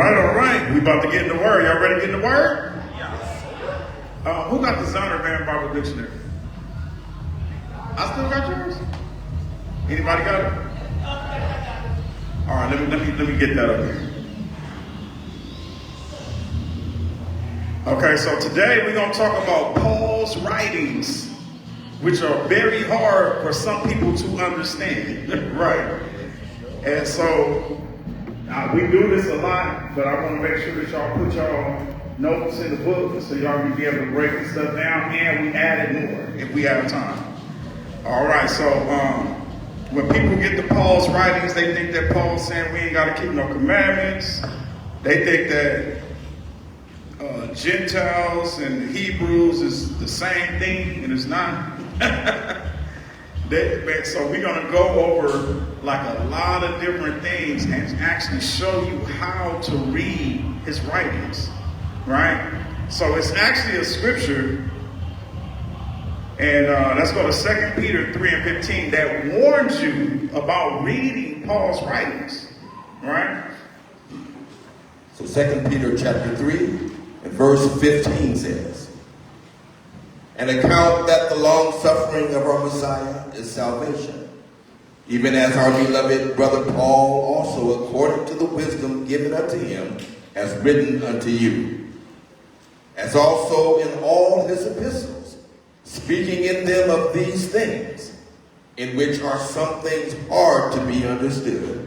all right. We about to get in the word. Y'all ready to get in the word? Who got the Zondervan Bible Dictionary? I still got yours. Anybody got it? All right, let me get that up here. Okay, so today we're going to talk about Paul's writings, which are very hard for some people to understand, right? And so we do this a lot, but I want to make sure that y'all put y'all notes in the book so y'all can be able to break this stuff down, and we added more if we have time. All right, so when people get to Paul's writings, they think that Paul's saying we ain't got to keep no commandments. They think that Gentiles and Hebrews is the same thing, and it's not. So we're going to go over like a lot of different things and actually show you how to read his writings, right? So it's actually a scripture, and let's go to 2 Peter 3 and 15 that warns you about reading Paul's writings, right? So 2 Peter chapter 3 and verse 15 says, "And account that the long suffering of our Messiah is salvation, even as our beloved brother Paul also, according to the wisdom given unto him, has written unto you, as also in all his epistles, speaking in them of these things, in which are some things hard to be understood,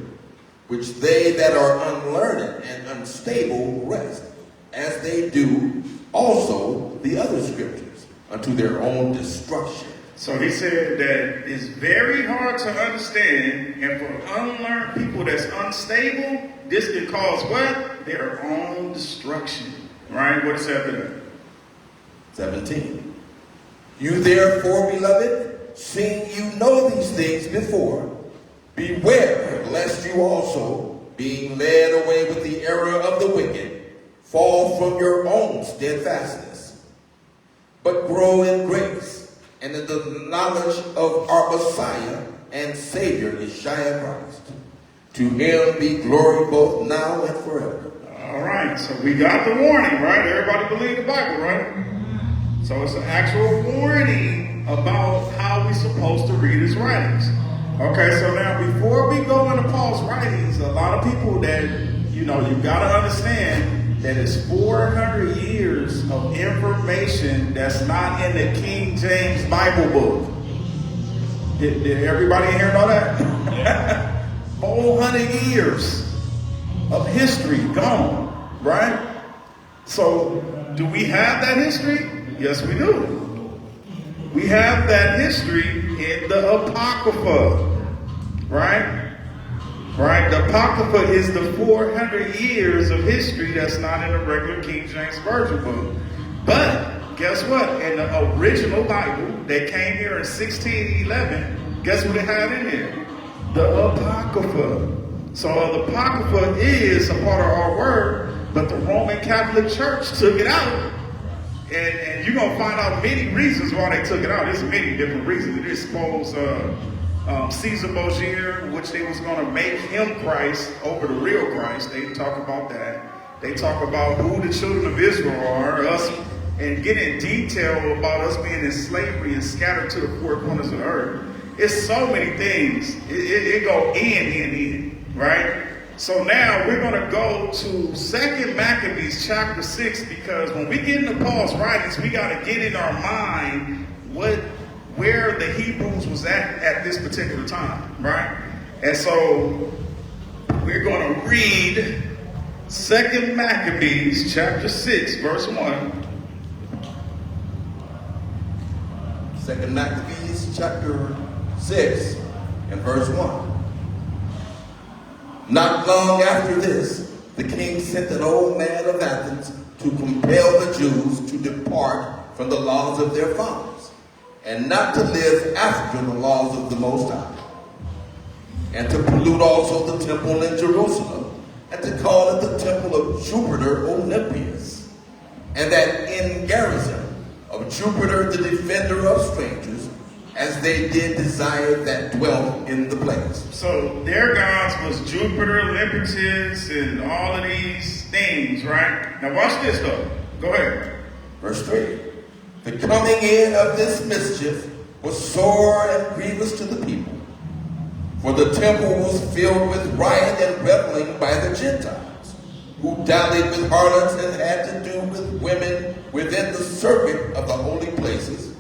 which they that are unlearned and unstable rest, as they do also the other scriptures, unto their own destruction." So he said that it's very hard to understand, and for unlearned people that's unstable, this can cause what? Their own destruction. Right? What is after that? 17. "You therefore, beloved, seeing you know these things before, beware lest you also, being led away with the error of the wicked, fall from your own steadfastness, but grow in grace and in the knowledge of our Messiah and Savior, Yeshua Christ. To him be glory both now and forever." All right, so we got the warning, right? Everybody believe the Bible, right? So it's an actual warning about how we're supposed to read his writings. Okay, so now before we go into Paul's writings, a lot of people that, you got to understand that it's 400 years of information that's not in the King James Bible book. Did everybody here know that? 400 years of history gone, right? So do we have that history? Yes, we do. We have that history in the Apocrypha, right? Right? The Apocrypha is the 400 years of history that's not in the regular King James Version book. But guess what? In the original Bible that came here in 1611, guess what it had in there? The Apocrypha. So the Apocrypha is a part of our word, but the Roman Catholic Church took it out. And you're going to find out many reasons why they took it out. There's many different reasons. They suppose Caesar Borgia, which they was going to make him Christ over the real Christ. They talk about that. They talk about who the children of Israel are, us, and get in detail about us being in slavery and scattered to the four corners of the earth. It's so many things. It go in, right? So now we're going to go to 2 Maccabees chapter 6, because when we get into Paul's writings, we got to get in our mind where the Hebrews was at this particular time, right? And so we're going to read 2 Maccabees chapter 6, verse 1. 2 Maccabees chapter 6 and verse 1. "Not long after this, the king sent an old man of Athens to compel the Jews to depart from the laws of their fathers, and not to live after the laws of the Most High, and to pollute also the temple in Jerusalem, and to call it the temple of Jupiter Olympius, and that in garrison of Jupiter the defender of strangers, as they did desire that dwelt in the place." So their gods was Jupiter, Olympius, and all of these things, right? Now watch this though. Go ahead. Verse 3. The coming in of this mischief was sore and grievous to the people, for the temple was filled with riot and reveling by the Gentiles, who dallied with harlots and had to do with women within the circuit of the holy places,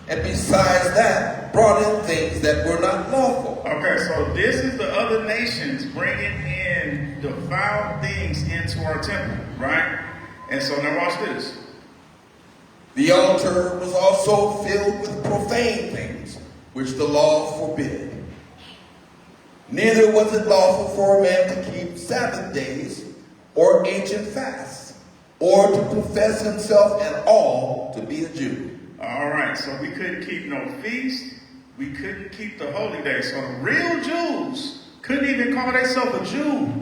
and besides that, brought in things that were not lawful. Okay, so this is the other nations bringing in defiled things into our temple, right? And so now watch this. The altar was also filled with profane things, which the law forbid. Neither was it lawful for a man to keep Sabbath days, or ancient fasts, or to profess himself at all to be a Jew. All right, so we couldn't keep no feast. We couldn't keep the holy days. So the real Jews couldn't even call themselves a Jew.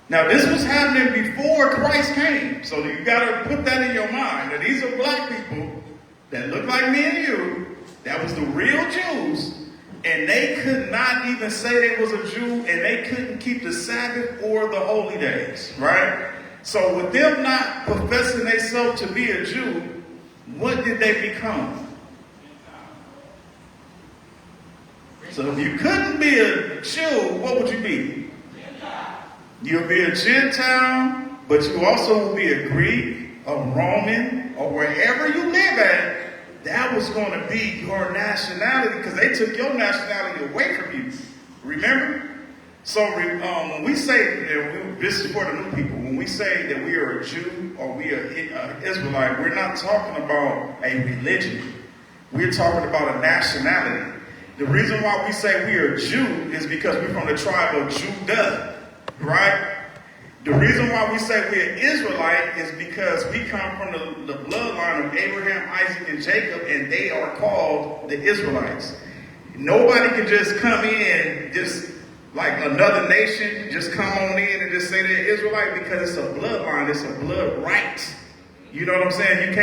Now, this was happening before Christ came. So you got to put that in your mind. That these are black people that look like me and you. That was the real Jews. And they could not even say they was a Jew. And they couldn't keep the Sabbath or the holy days. Right? So with them not professing themselves to be a Jew, what did they become? So if you couldn't be a Jew, what would you be? You'll be a Gentile, but you also will be a Greek, a Roman, or wherever you live at. That was going to be your nationality because they took your nationality away from you. Remember? So when we say, this is for the new people, when we say that we are a Jew or we are Israelite, we're not talking about a religion. We're talking about a nationality. The reason why we say we are Jew is because we're from the tribe of Judah. Right? The reason why we say we're Israelite is because we come from the bloodline of Abraham, Isaac, and Jacob, and they are called the Israelites. Nobody can just come in, just like another nation, just come on in and just say they're Israelite because it's a bloodline, it's a blood right. You know what I'm saying?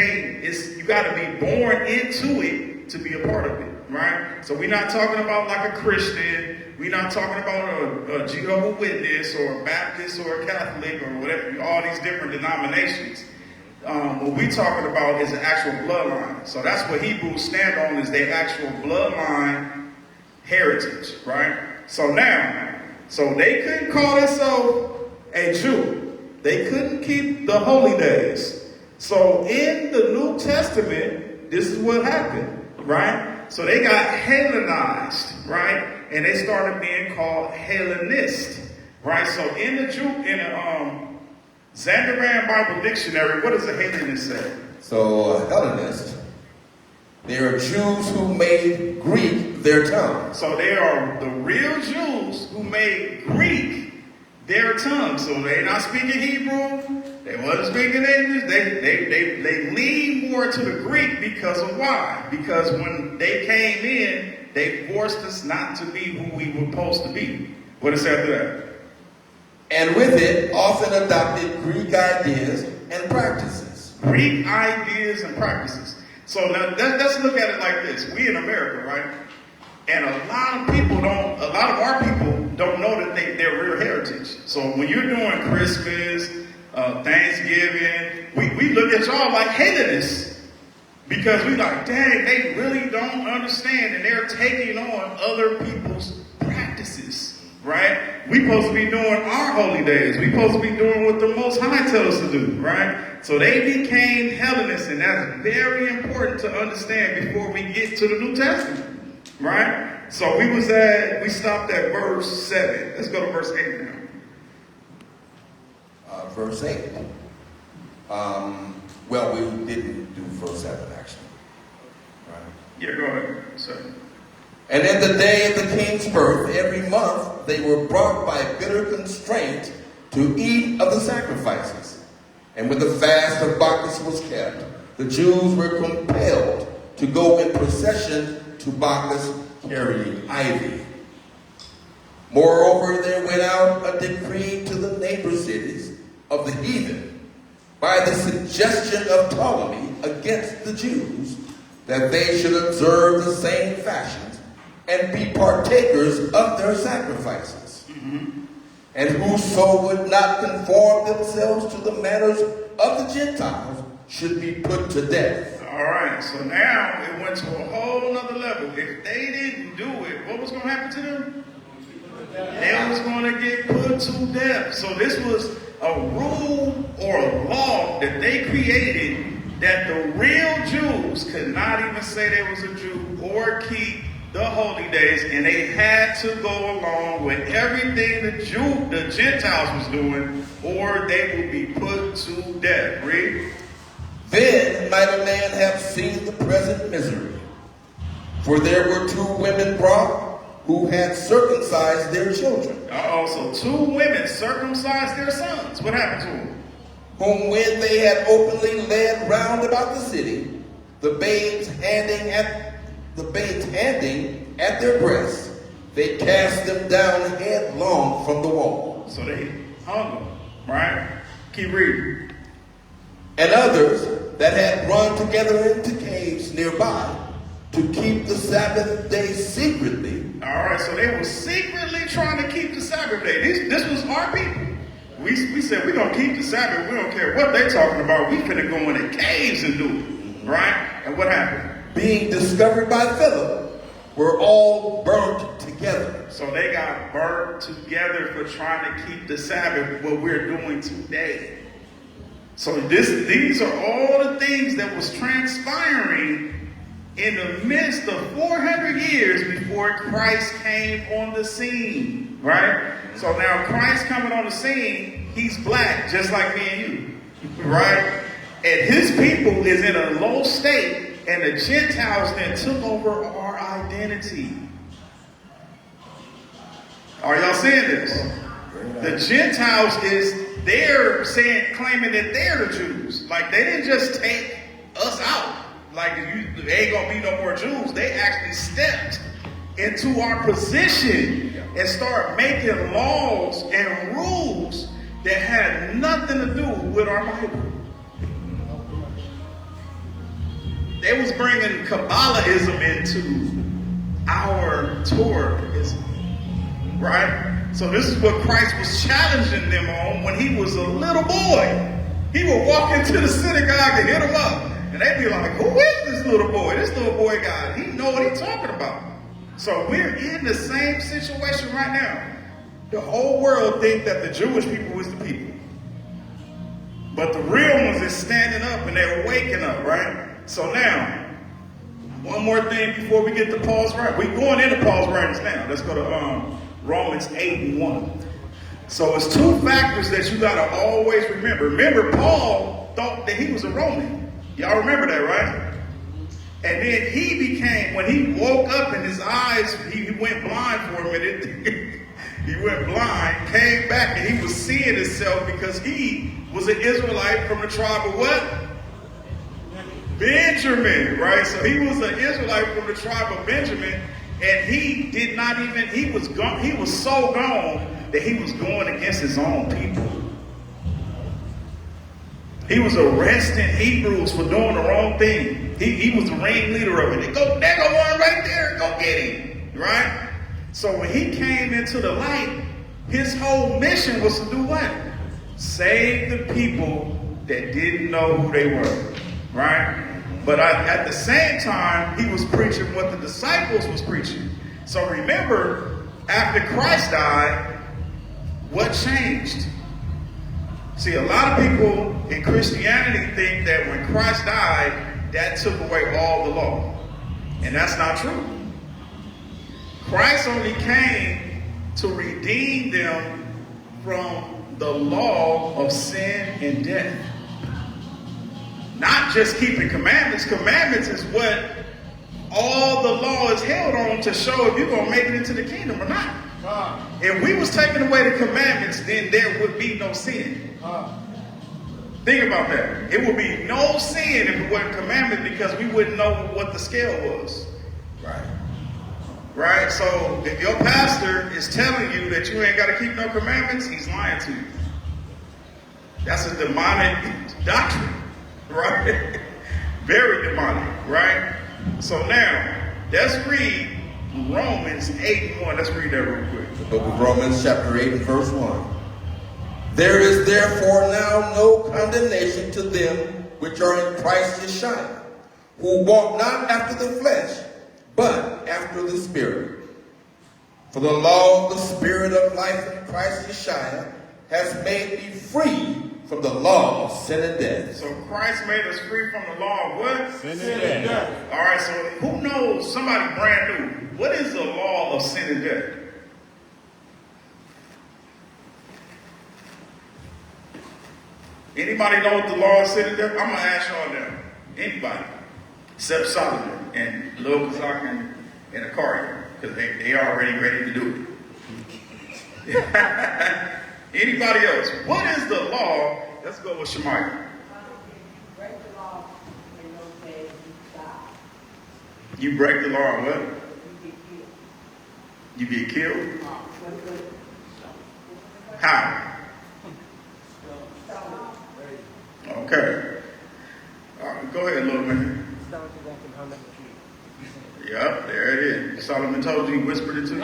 You got to be born into it to be a part of it, right? So we're not talking about like a Christian. We're not talking about a Jehovah's Witness or a Baptist or a Catholic or whatever, all these different denominations. What we're talking about is the actual bloodline. So that's what Hebrews stand on, is their actual bloodline heritage, right? So they couldn't call themselves a Jew. They couldn't keep the holy days. So in the New Testament, this is what happened, right? So they got Hellenized, right? And they started being called Hellenist, right? So in the Zanderan Bible Dictionary, what does a Hellenist say? So Hellenist, they are Jews who made Greek their tongue. So they are the real Jews who made Greek their tongue. So they're not speaking Hebrew. They wasn't speaking English. They lean more to the Greek because of why? Because when they came in, they forced us not to be who we were supposed to be. What is after that? And with it, often adopted Greek ideas and practices. Greek ideas and practices. So now let's look at it like this. We in America, right? And a lot of our people don't know that their real heritage. So when you're doing Christmas, Thanksgiving, we look at y'all like Hellenists. Because we like, dang, they really don't understand, and they're taking on other people's practices, right? We supposed to be doing our holy days. We supposed to be doing what the Most High tells us to do, right? So they became Hellenists, and that's very important to understand before we get to the New Testament, right? So we stopped at verse 7. Let's go to verse 8 now. Verse 8. Well, we didn't do verse 7, actually. Right? Yeah, go ahead. So. And in the day of the king's birth, every month, they were brought by bitter constraint to eat of the sacrifices. And when the fast of Bacchus was kept, the Jews were compelled to go in procession to Bacchus carrying ivy. Moreover, there went out a decree to the neighbor cities of the heathen by the suggestion of Ptolemy against the Jews, that they should observe the same fashions and be partakers of their sacrifices. And whoso would not conform themselves to the manners of the Gentiles should be put to death. All right, so now it went to a whole nother level. If they didn't do it, what was going to happen to them? They was going to get put to death. So this was a rule or a law that they created that the real Jews could not even say they was a Jew or keep the holy days, and they had to go along with everything the Gentiles was doing, or they would be put to death. Read. Then might a man have seen the present misery. For there were 2 women brought who had circumcised their children. So 2 women circumcised their sons. What happened to them? Whom when they had openly led round about the city, the babes handing at their breasts, they cast them down headlong from the wall. So they hung them, right? Keep reading. And others that had run together into caves nearby to keep the Sabbath day secretly. All right, so they were secretly trying to keep the Sabbath day. This was our people. We said we're going to keep the Sabbath. We don't care what they're talking about. We finna go in the caves and do it, right? And what happened? Being discovered by Philip, were all burnt together. So they got burnt together for trying to keep the Sabbath, what we're doing today. So these are all the things that was transpiring in the midst of 400 years before Christ came on the scene, right? So now Christ coming on the scene, he's black, just like me and you, right? And his people is in a low state, and the Gentiles then took over our identity. Are y'all seeing this? The Gentiles they're claiming that they're the Jews. Like, they didn't just take us out. Like, there ain't gonna be no more Jews. They actually stepped into our position and start making laws and rules that had nothing to do with our Bible. They was bringing Kabbalahism into our Torahism, right? So this is what Christ was challenging them on when he was a little boy. He would walk into the synagogue and hit them up. And they'd be like, who is this little boy? This little boy guy, he know what he's talking about. So we're in the same situation right now. The whole world think that the Jewish people is the people. But the real ones is standing up and they're waking up, right? So now, one more thing before we get to Paul's writings. We're going into Paul's writings now. Let's go to Romans 8:1. So it's 2 factors that you got to always remember. Remember, Paul thought that he was a Roman. Y'all remember that, right? And then he became, when he woke up and his eyes, he went blind for a minute. He went blind, came back, and he was seeing himself because he was an Israelite from the tribe of what? Benjamin, right? So he was an Israelite from the tribe of Benjamin, and he did not even, he was so gone that he was going against his own people. He was arresting Hebrews for doing the wrong thing. He was the ringleader of it. There go one right there, go get him, right? So when he came into the light, his whole mission was to do what? Save the people that didn't know who they were, right? But at the same time, he was preaching what the disciples was preaching. So remember, after Christ died, what changed? See, a lot of people in Christianity think that when Christ died, that took away all the law. And that's not true. Christ only came to redeem them from the law of sin and death. Not just keeping commandments. Commandments is what all the law is held on to show if you're going to make it into the kingdom or not. If we was taking away the commandments, then there would be no sin. Think about that. It would be no sin if it wasn't commandment because we wouldn't know what the scale was. Right? So if your pastor is telling you that you ain't got to keep no commandments, he's lying to you. That's a demonic doctrine. Right? Very demonic, right? So now, let's read Romans 8:1. Let's read that real quick. The book of Romans chapter 8 and verse 1. There is therefore now no condemnation to them which are in Christ Yeshua, who walk not after the flesh, but after the Spirit. For the law of the Spirit of life in Christ Yeshua has made me free from the law of sin and death. So Christ made us free from the law of what? Sin and death. All right, so who knows, somebody brand new, what is the law of sin and death? Anybody know what the law of sin and death? I'm going to ask y'all now. Anybody? Except Solomon and Lil Kazak and Akari, because they already ready to do it. Anybody else? What is the law? Let's go with Shemaiah. Break the law and no say you die. You break the law and what? You get killed. You get killed? How? Okay. All right, go ahead, little man. Yep, there it is. Solomon told you, he whispered it to you.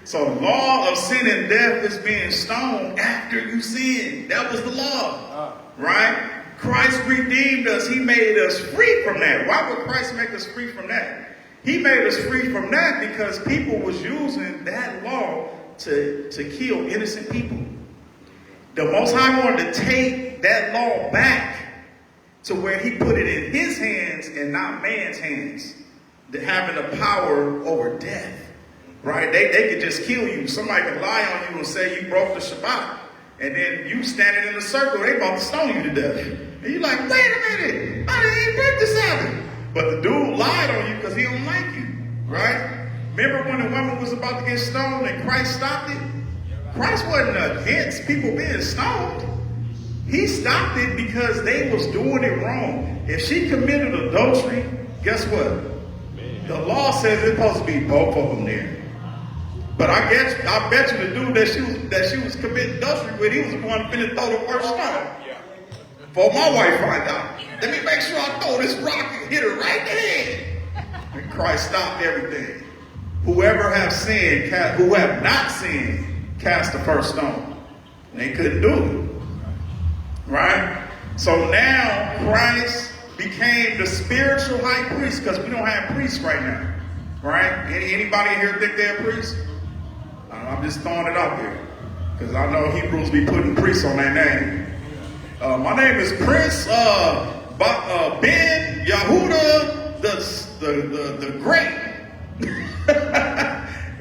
So the law of sin and death is being stoned after you sin. That was the law, right? Christ redeemed us. He made us free from that. Why would Christ make us free from that? He made us free from that because people was using that law to kill innocent people. The Most High wanted to take that law back to where he put it in his hands and not man's hands, having the power over death. Right? They could just kill you. Somebody could lie on you and say you broke the Shabbat. And then you standing in a circle, they about to stone you to death. And you're like, wait a minute, I didn't even break the Sabbath. But the dude lied on you because he don't like you. Right? Remember when the woman was about to get stoned and Christ stopped it? Christ wasn't against people being stoned. He stopped it because they was doing it wrong. If she committed adultery, guess what? The law says it's supposed to be both of them there. But I bet you the dude that she was committing adultery with, he was the one finna throw the first stone. Before my wife find out. Let me make sure I throw this rock and hit her right in the head. And Christ stopped everything. Whoever have sinned, who have not sinned, cast the first stone. And they couldn't do it. Right? So now Christ became the spiritual high priest because we don't have priests right now. Right? Anybody here think they're priests? I'm just throwing it out there because I know Hebrews be putting priests on their name. My name is Prince Ben Yehuda the Great.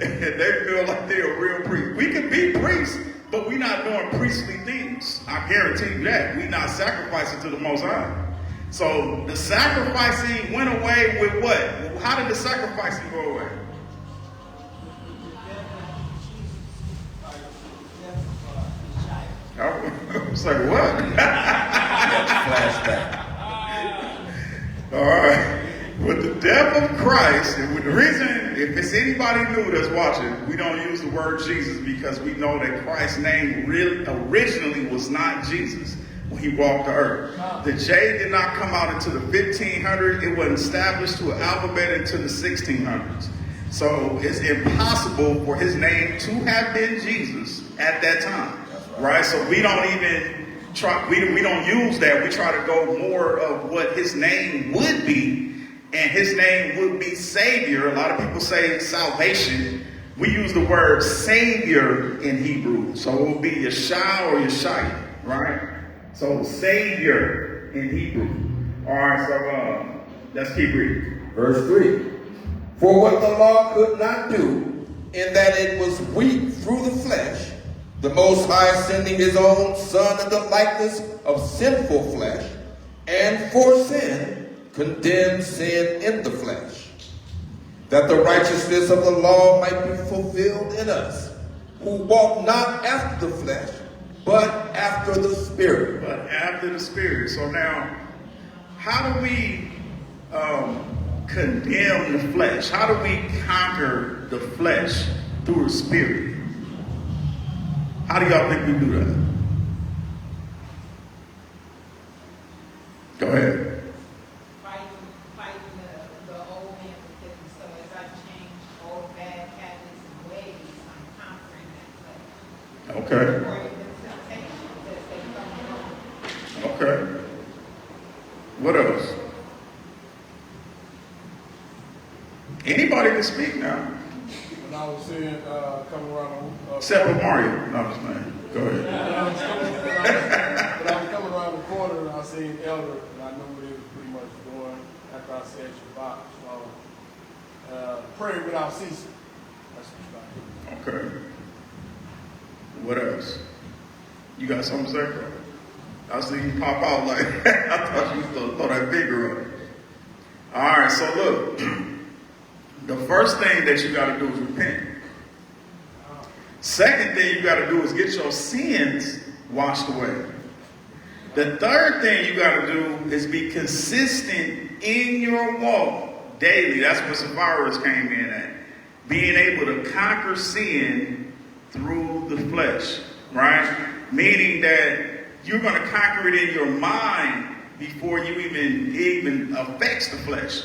And they feel like they're a real priest. We can be priests, but we're not doing priestly things. I guarantee you that. We're not sacrificing to the Most High. So the sacrificing went away with what? How did the sacrificing go away? I was like, what? Flashback. All right. With the death of Christ, and with the reason, if it's anybody new that's watching, we don't use the word Jesus because we know that Christ's name really originally was not Jesus when he walked the earth. The J did not come out until the 1500s. It wasn't established to an alphabet until the 1600s. So it's impossible for his name to have been Jesus at that time. Right? So we don't even try, we don't use that. We try to go more of what his name would be. And his name would be Savior. A lot of people say salvation. We use the word Savior in Hebrew. So it will be Yeshua or Yeshai, right? So Savior in Hebrew. All right, so let's keep reading. Verse 3. For what the law could not do, in that it was weak through the flesh, the Most High sending his own Son in the likeness of sinful flesh, and for sin, condemned sin in the flesh, that the righteousness of the law might be fulfilled in us, who walk not after the flesh, but after the Spirit. But after the Spirit. So now, how do we condemn the flesh? How do we conquer the flesh through the Spirit? How do y'all think we do that? Go ahead. Fighting the Okay. Okay. What else? Anybody can speak now. When I was saying, coming around, Except for Mario. No, I'm just playing. Go ahead. when I was coming around the corner and I seen Elder, and I knew what he was pretty much doing after I said Shabbat. So, pray without ceasing. That's what Okay. What else? You got something to say, bro? I see you pop out like I thought you was gonna throw that finger up. All right, so look, the first thing that you got to do is repent. Second thing you got to do is get your sins washed away. The third thing you got to do is be consistent in your walk daily. That's what Sapphira came in at. Being able to conquer sin through the flesh, right? Meaning that you're going to conquer it in your mind before you even affects the flesh.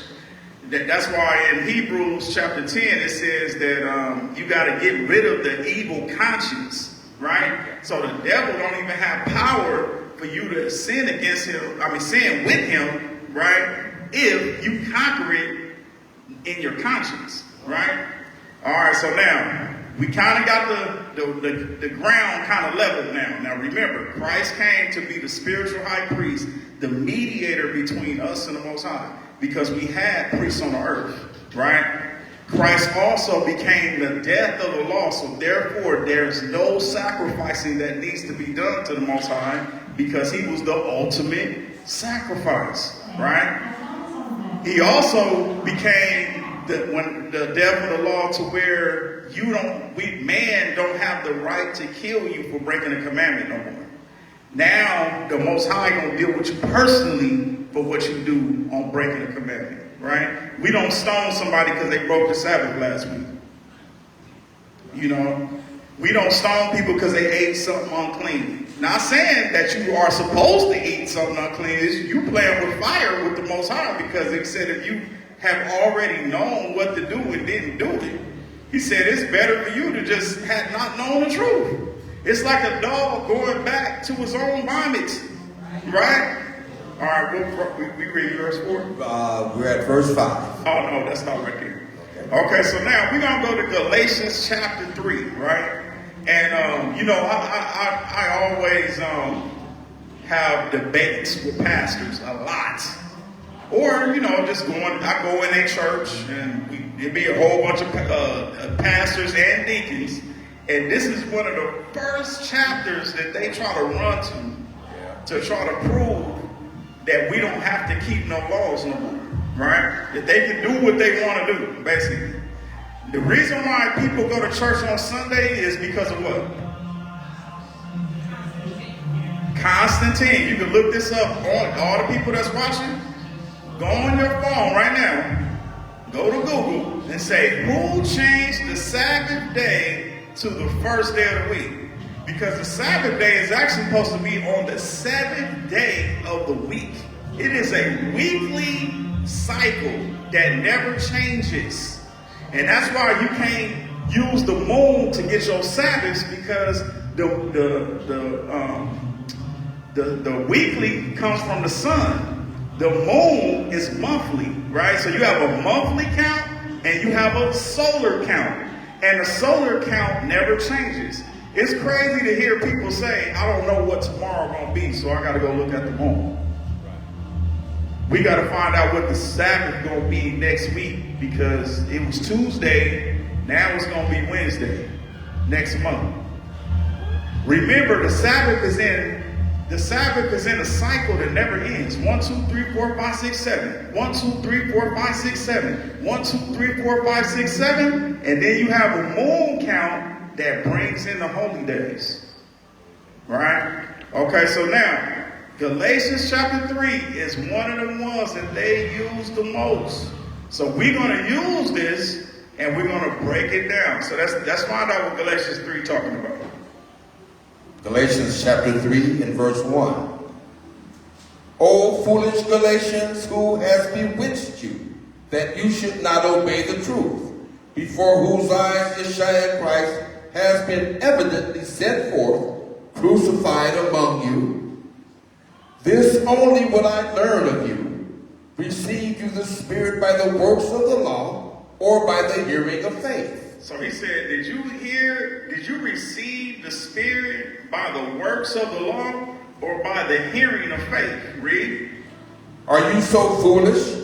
That's why in Hebrews chapter 10 it says that you got to get rid of the evil conscience, right? So the devil don't even have power for you to sin against him. Sin with him, right? If you conquer it in your conscience, right? All right. So now we kind of got the ground kind of leveled now. Now remember, Christ came to be the spiritual high priest, the mediator between us and the Most High, because we had priests on the earth, right? Christ also became the death of the law, so therefore there's no sacrificing that needs to be done to the Most High, because he was the ultimate sacrifice, right? He also became the death of the law to where man don't have the right to kill you for breaking a commandment no more. Now the Most High gonna deal with you personally for what you do on breaking a commandment, right? We don't stone somebody because they broke the Sabbath last week. You know, we don't stone people because they ate something unclean. Not saying that you are supposed to eat something unclean. You playing with fire with the Most High, because it said if you have already known what to do and didn't do it, he said it's better for you to just have not known the truth. It's like a dog going back to his own vomit, right? All right, we read verse 4. We're at verse 5. Oh, no, that's not right there. Okay, so now we're going to go to Galatians chapter 3, right? And, I always have debates with pastors a lot. Or, I go in a church and there'd be a whole bunch of pastors and deacons. And this is one of the first chapters that they try to run to try to prove that we don't have to keep no laws no more, right? That they can do what they want to do, basically. The reason why people go to church on Sunday is because of what? Constantine. You can look this up on all the people that's watching. Go on your phone right now. Go to Google and say, who changed the Sabbath day to the first day of the week? Because the Sabbath day is actually supposed to be on the seventh day of the week. It is a weekly cycle that never changes. And that's why you can't use the moon to get your Sabbaths, because the weekly comes from the sun. The moon is monthly, right? So you have a monthly count and you have a solar count. And the solar count never changes. It's crazy to hear people say, I don't know what tomorrow gonna be, so I gotta go look at the moon. We gotta find out what the Sabbath gonna be next week, because it was Tuesday, now it's gonna be Wednesday next month. Remember, the Sabbath is in a cycle that never ends. 1, 2, 3, 4, 5, 6, 7. 1, 2, 3, 4, 5, 6, 7. 1, 2, 3, 4, 5, 6, 7. And then you have a moon count that brings in the holy days. Right? Okay, so now, Galatians chapter 3 is one of the ones that they use the most. So we're going to use this and we're going to break it down. So let's find out what Galatians 3 is talking about. Galatians chapter 3 and verse 1. O foolish Galatians, who has bewitched you, that you should not obey the truth, before whose eyes Yeshua Christ has been evidently set forth, crucified among you. This only will I learn of you. Received you the Spirit by the works of the law, or by the hearing of faith? So he said, did you receive the Spirit by the works of the law, or by the hearing of faith? Read. Are you so foolish?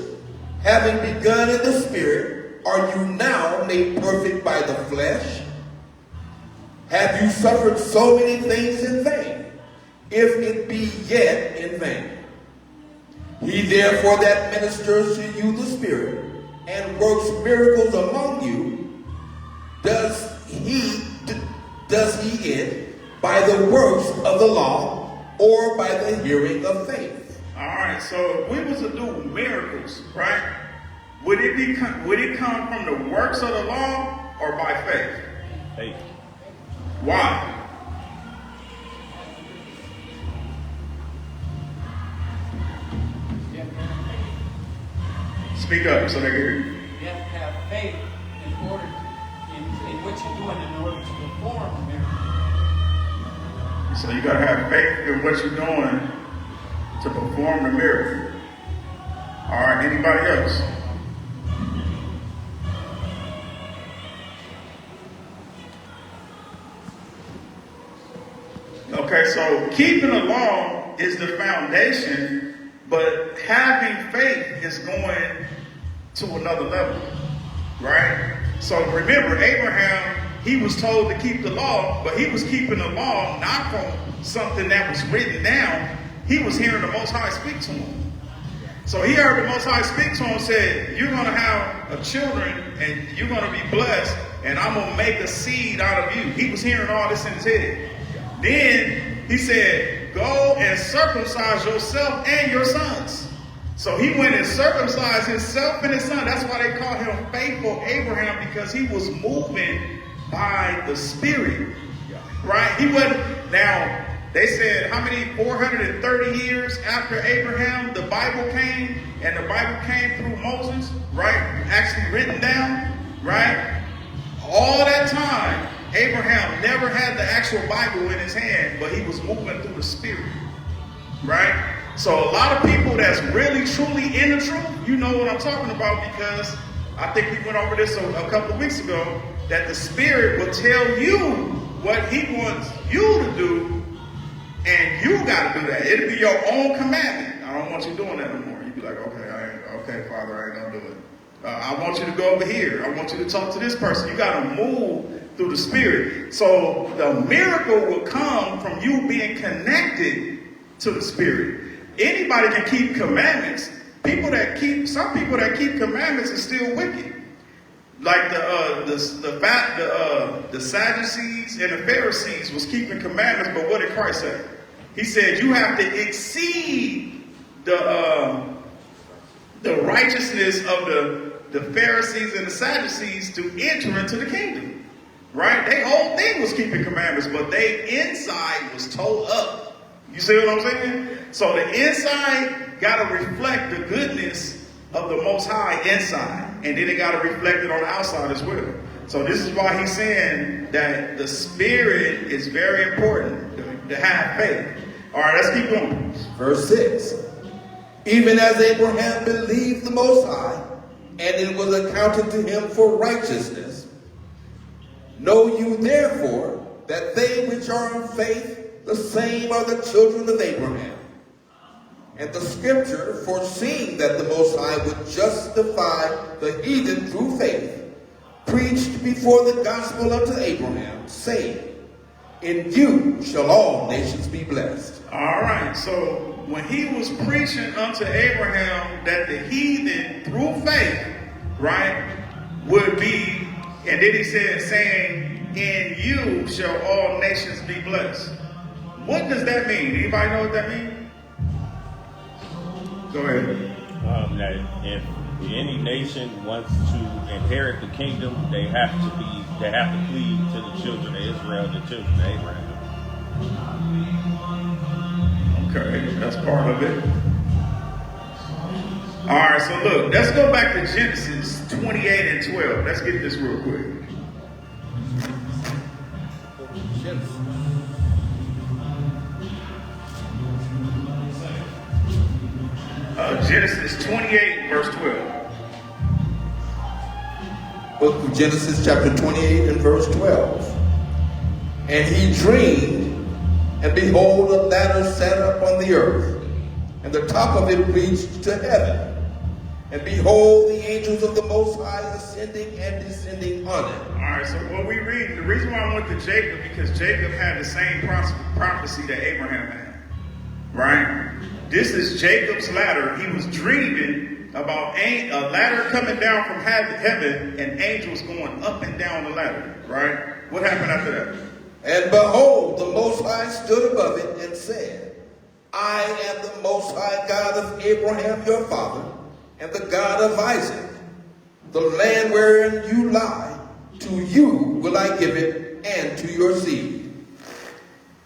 Having begun in the Spirit, are you now made perfect by the flesh? Have you suffered so many things in vain, if it be yet in vain? He therefore that ministers to you the Spirit, and works miracles among you, does he it by the works of the law, or by the hearing of faith? All right, so if we was to do miracles, right, would it come from the works of the law or by faith? Faith. Why? Speak up so they can hear you. You have to have faith in order in what you're doing in order to perform the miracle. So you got to have faith in what you're doing to perform the miracle. All right, anybody else? Okay, so keeping the law is the foundation, but having faith is going to another level, right? So remember, Abraham, he was told to keep the law, but he was keeping the law not from something that was written down. He was hearing the Most High speak to him. So he heard the Most High speak to him, said, you're going to have children and you're going to be blessed, and I'm going to make a seed out of you. He was hearing all this in his head. Then he said, go and circumcise yourself and your sons. So he went and circumcised himself and his son. That's why they call him faithful Abraham, because he was moving by the Spirit, right? He wasn't. Now, they said how many? 430 years after Abraham, the Bible came, and the Bible came through Moses, right? Actually written down, right? All that time, Abraham never had the actual Bible in his hand, but he was moving through the Spirit, right? So a lot of people that's really, truly in the truth, you know what I'm talking about, because I think we went over this a couple of weeks ago, that the Spirit will tell you what he wants you to do, and you got to do that. It'll be your own commandment. I don't want you doing that no more. You'd be like, okay, Father, I ain't going to do it. I want you to go over here. I want you to talk to this person. You got to move through the Spirit. So the miracle will come from you being connected to the Spirit. Anybody can keep commandments. Some people that keep commandments are still wicked. Like the Sadducees and the Pharisees was keeping commandments, but what did Christ say? He said you have to exceed the righteousness of the Pharisees and the Sadducees to enter into the kingdom. Right? Their whole thing was keeping commandments, but their inside was towed up. You see what I'm saying? So the inside got to reflect the goodness of the Most High inside. And then it got to reflect it on the outside as well. So this is why he's saying that the Spirit is very important to have faith. All right, let's keep going. Verse 6. Even as Abraham believed the Most High, and it was accounted to him for righteousness. Know you therefore that they which are in faith, the same are the children of Abraham. And the scripture, foreseeing that the Most High would justify the heathen through faith, preached before the gospel unto Abraham, saying, in you shall all nations be blessed. All right, so when he was preaching unto Abraham that the heathen through faith, right, would be, and then he said, saying, in you shall all nations be blessed. What does that mean? Anybody know what that means? Go ahead. That if any nation wants to inherit the kingdom, they have to cleave to the children of Israel, the children of Abraham. Okay, that's part of it. All right, so look, let's go back to Genesis 28 and 12. Let's get this real quick. Genesis 28, verse 12. Book of Genesis chapter 28 and verse 12. And he dreamed, and behold, a ladder sat up on the earth, and the top of it reached to heaven. And behold, the angels of the Most High ascending and descending on it. All right, so what we read, the reason why I went to Jacob, because Jacob had the same prophecy that Abraham had, right? This is Jacob's ladder. He was dreaming about a ladder coming down from heaven and angels going up and down the ladder, right? What happened after that? And behold, the Most High stood above it and said, I am the Most High God of Abraham your father, and the God of Isaac. The land wherein you lie, to you will I give it, and to your seed.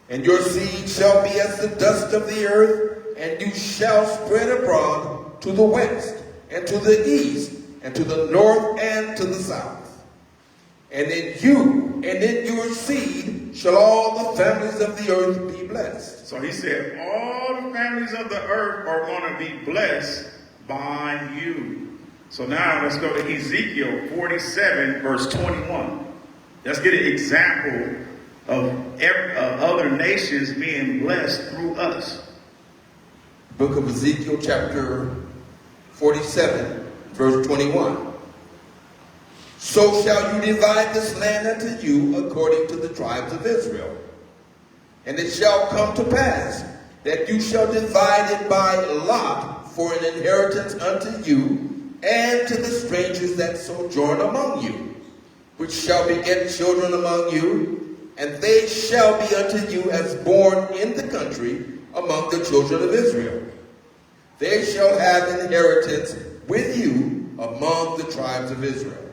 And your seed shall be as the dust of the earth, and you shall spread abroad to the west, and to the east, and to the north, and to the south. And in you, and in your seed, shall all the families of the earth be blessed. So he said, all the families of the earth are going to be blessed by you. So now let's go to Ezekiel 47, verse 21. Let's get an example of other nations being blessed through us. Book of Ezekiel chapter 47, verse 21. So shall you divide this land unto you according to the tribes of Israel. And it shall come to pass that you shall divide it by lot for an inheritance unto you, and to the strangers that sojourn among you, which shall beget children among you, and they shall be unto you as born in the country among the children of Israel. They shall have inheritance with you among the tribes of Israel.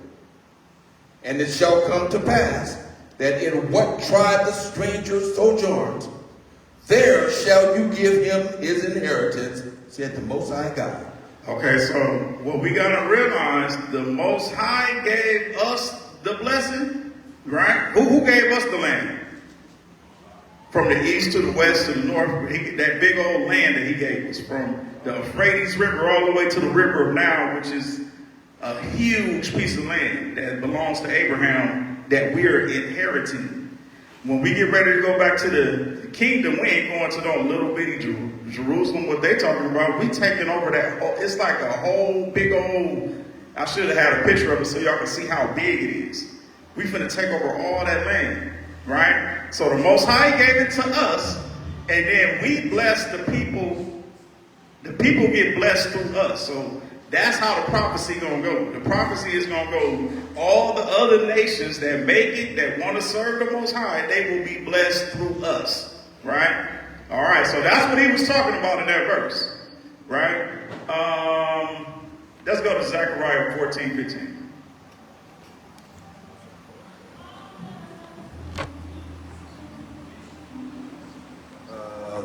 And it shall come to pass that in what tribe the stranger sojourns, there shall you give him his inheritance, said the Most High God. Okay, so what we got to realize, the Most High gave us the blessing, right? Who gave us the land? From the east to the west to the north, that big old land that he gave us, from the Euphrates River all the way to the river of Nile, which is a huge piece of land that belongs to Abraham that we're inheriting. When we get ready to go back to the kingdom, we ain't going to no little bitty Jerusalem. What they talking about, we taking over that. It's like a whole big old, I should have had a picture of it so y'all can see how big it is. We finna take over all that land, right? So the Most High gave it to us, and then we bless the people. The people get blessed through us. So that's how the prophecy gonna go. The prophecy is gonna go, all the other nations that make it, that want to serve the Most High, they will be blessed through us, right? All right, so that's what he was talking about in that verse, right? Let's go to Zechariah 14:15.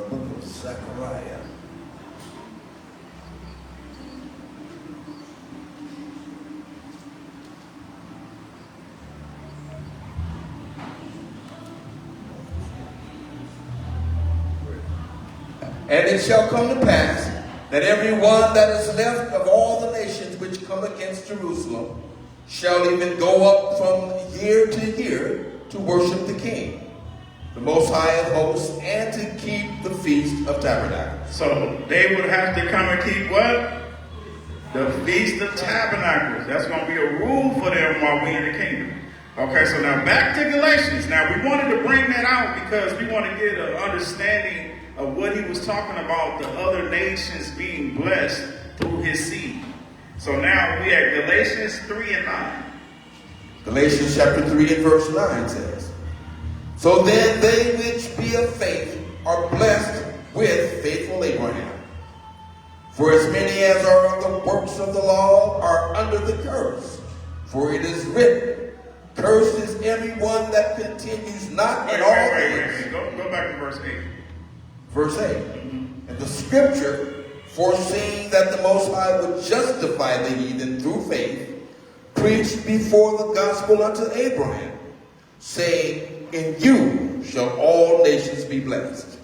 Book of Zechariah. And it shall come to pass that every one that is left of all the nations which come against Jerusalem shall even go up from year to year to worship the King, the Most High of hosts, and to keep the Feast of Tabernacles. So they would have to come and keep what? The Feast of Tabernacles. That's going to be a rule for them while we in the kingdom. Okay, so now back to Galatians. Now we wanted to bring that out because we want to get an understanding of what he was talking about, the other nations being blessed through his seed. So now we at Galatians 3 and 9. Galatians chapter 3 and verse 9 says, So then they which be of faith are blessed with faithful Abraham. For as many as are of the works of the law are under the curse. For it is written, Cursed is everyone that continues not in all things. Go back to verse 8. Verse 8. And the scripture, foreseeing that the Most High would justify the heathen through faith, preached before the gospel unto Abraham, saying, In you shall all nations be blessed.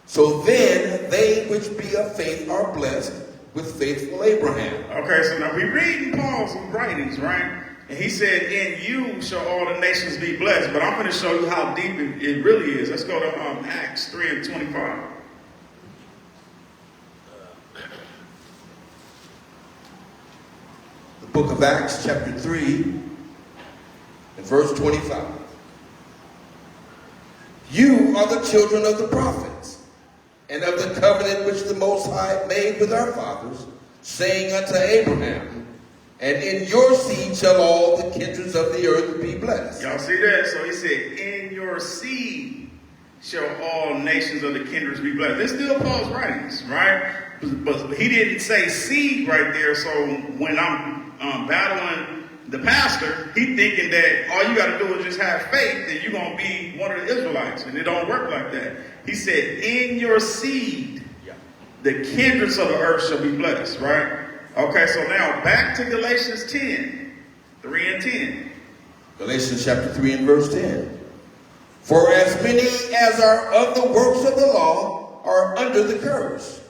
So then they which be of faith are blessed with faithful Abraham. Okay, so now we reading Paul's writings, right? And he said, in you shall all the nations be blessed. But I'm going to show you how deep it really is. Let's go to Acts 3:25. The book of Acts, chapter 3, and verse 25. You are the children of the prophets, and of the covenant which the Most High made with our fathers, saying unto Abraham, and in your seed shall all the kindreds of the earth be blessed. Y'all see that? So he said, in your seed shall all nations of the kindreds be blessed. This is still Paul's writings, right? But he didn't say seed right there. So when I'm battling the pastor, he thinking that all you got to do is just have faith that you're going to be one of the Israelites. And it don't work like that. He said, in your seed, the kindreds of the earth shall be blessed, right? Okay, so now back to Galatians 10, 3 and 10. Galatians chapter 3 and verse 10. For as many as are of the works of the law are under the curse.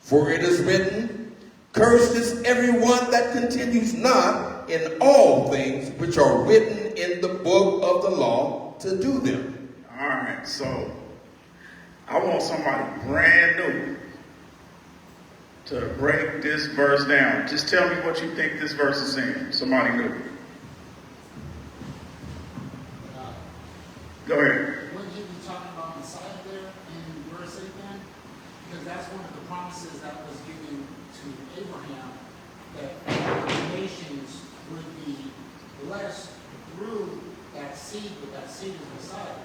For it is written, cursed is everyone that continues not in all things which are written in the book of the law to do them. All right, so I want somebody brand new to break this verse down. Just tell me what you think this verse is saying. Somebody new. Go ahead. What you be talking about Messiah there in verse 8 then? Because that's one of the promises that was given to Abraham, that the nations would be blessed through that seed, but that seed is Messiah.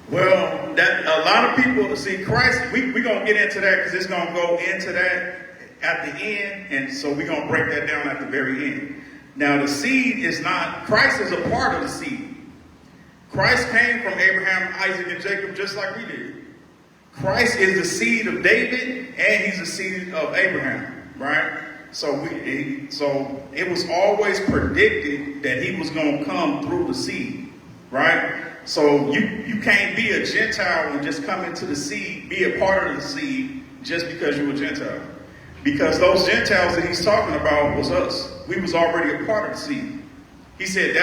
Well, that a lot of people see Christ. We're going to get into that because it's going to go into that at the end. And so we're going to break that down at the very end. Now, the seed is not, Christ is a part of the seed. Christ came from Abraham, Isaac, and Jacob just like we did. Christ is the seed of David and he's the seed of Abraham, right? So it was always predicted that he was going to come through the seed, right? So you can't be a Gentile and just come into the seed, be a part of the seed just because you're a Gentile. Because those Gentiles that he's talking about was us. We was already a part of the seed. He said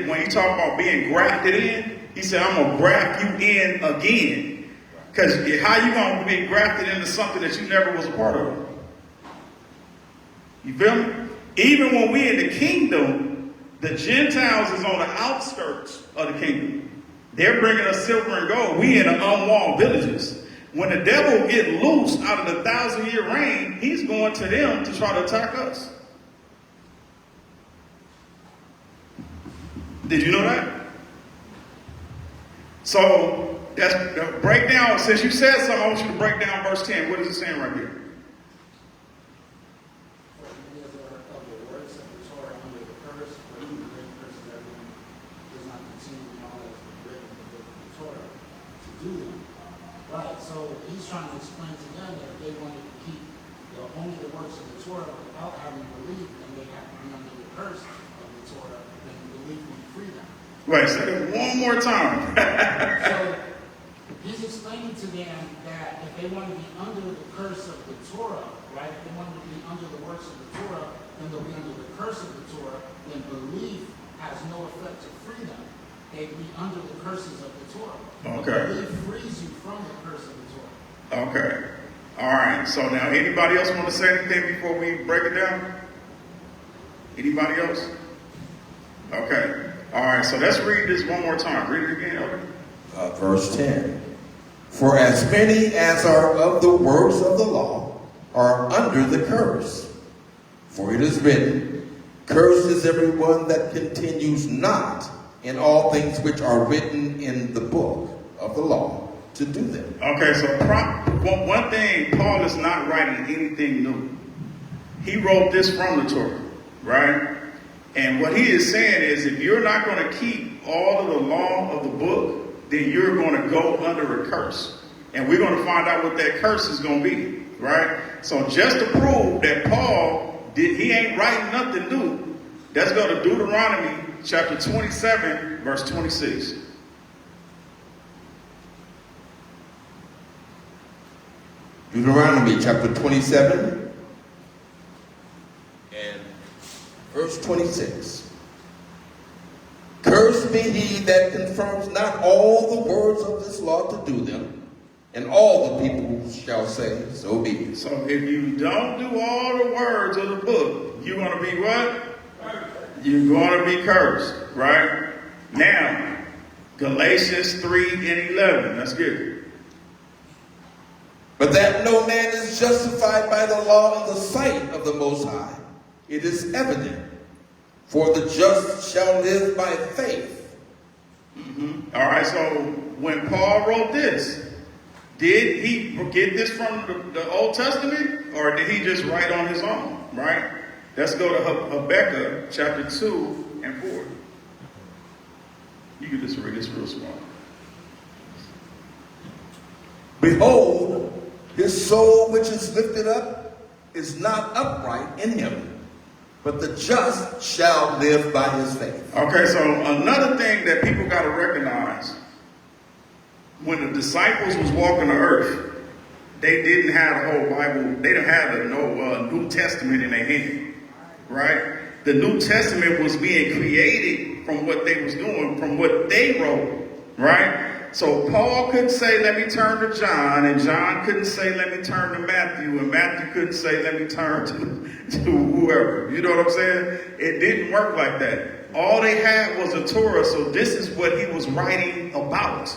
when he talked about being grafted in, he said, I'm going to graft you in again. Because how you going to be grafted into something that you never was a part of? You feel me? Even when we in the kingdom, the Gentiles is on the outskirts of the kingdom. They're bringing us silver and gold. We in the unwalled villages. When the devil get loose out of the 1,000-year reign, he's going to them to try to attack us. Did you know that? So that's the breakdown. Since you said something, I want you to break down verse 10. What is it saying right here? Right, so he's trying to explain to them that if they wanted to keep only the works of the Torah without having belief, then they have to be under the curse of the Torah, then belief would free them. Wait, say that one more time. So he's explaining to them that if they want to be under the curse of the Torah, right, if they want to be under the works of the Torah, then they'll be under the curse of the Torah, then belief has no effect to free them. They'd be under the curses of the Torah. Okay. Belief frees you from the curse of the Torah. Okay. All right. So now, anybody else want to say anything before we break it down? Anybody else? Okay. All right. So let's read this one more time. Read it again, Elder. Verse 10. For as many as are of the works of the law are under the curse. For it is written, cursed is everyone that continues not in all things which are written in the book of the law to do them. Okay, so one thing, Paul is not writing anything new. He wrote this from the Torah, right? And what he is saying is if you're not going to keep all of the law of the book, then you're going to go under a curse. And we're going to find out what that curse is going to be, right? So just to prove that Paul, he ain't writing nothing new, let's go to Deuteronomy chapter 27, verse 26. Deuteronomy chapter 27 verse 26. Cursed be he that confirms not all the words of this law to do them, and all the people shall say, so be it. So if you don't do all the words of the book, you're going to be what? You're going to be cursed, right? Now, Galatians 3 and 11. Let's get it. But that no man is justified by the law in the sight of the Most High, it is evident. For the just shall live by faith. All right, so when Paul wrote this, did he get this from the Old Testament, or did he just write on his own, right? Let's go to Habakkuk chapter 2 and 4. You can just read this real small. Behold, his soul which is lifted up is not upright in him, but the just shall live by his faith. Okay, so another thing that people got to recognize, when the disciples was walking the earth, they didn't have the whole Bible. They didn't have no New Testament in their hand, right? The New Testament was being created from what they was doing, from what they wrote, right? So Paul couldn't say, let me turn to John, and John couldn't say, let me turn to Matthew, and Matthew couldn't say, let me turn to whoever. You know what I'm saying? It didn't work like that. All they had was a Torah, so this is what he was writing about,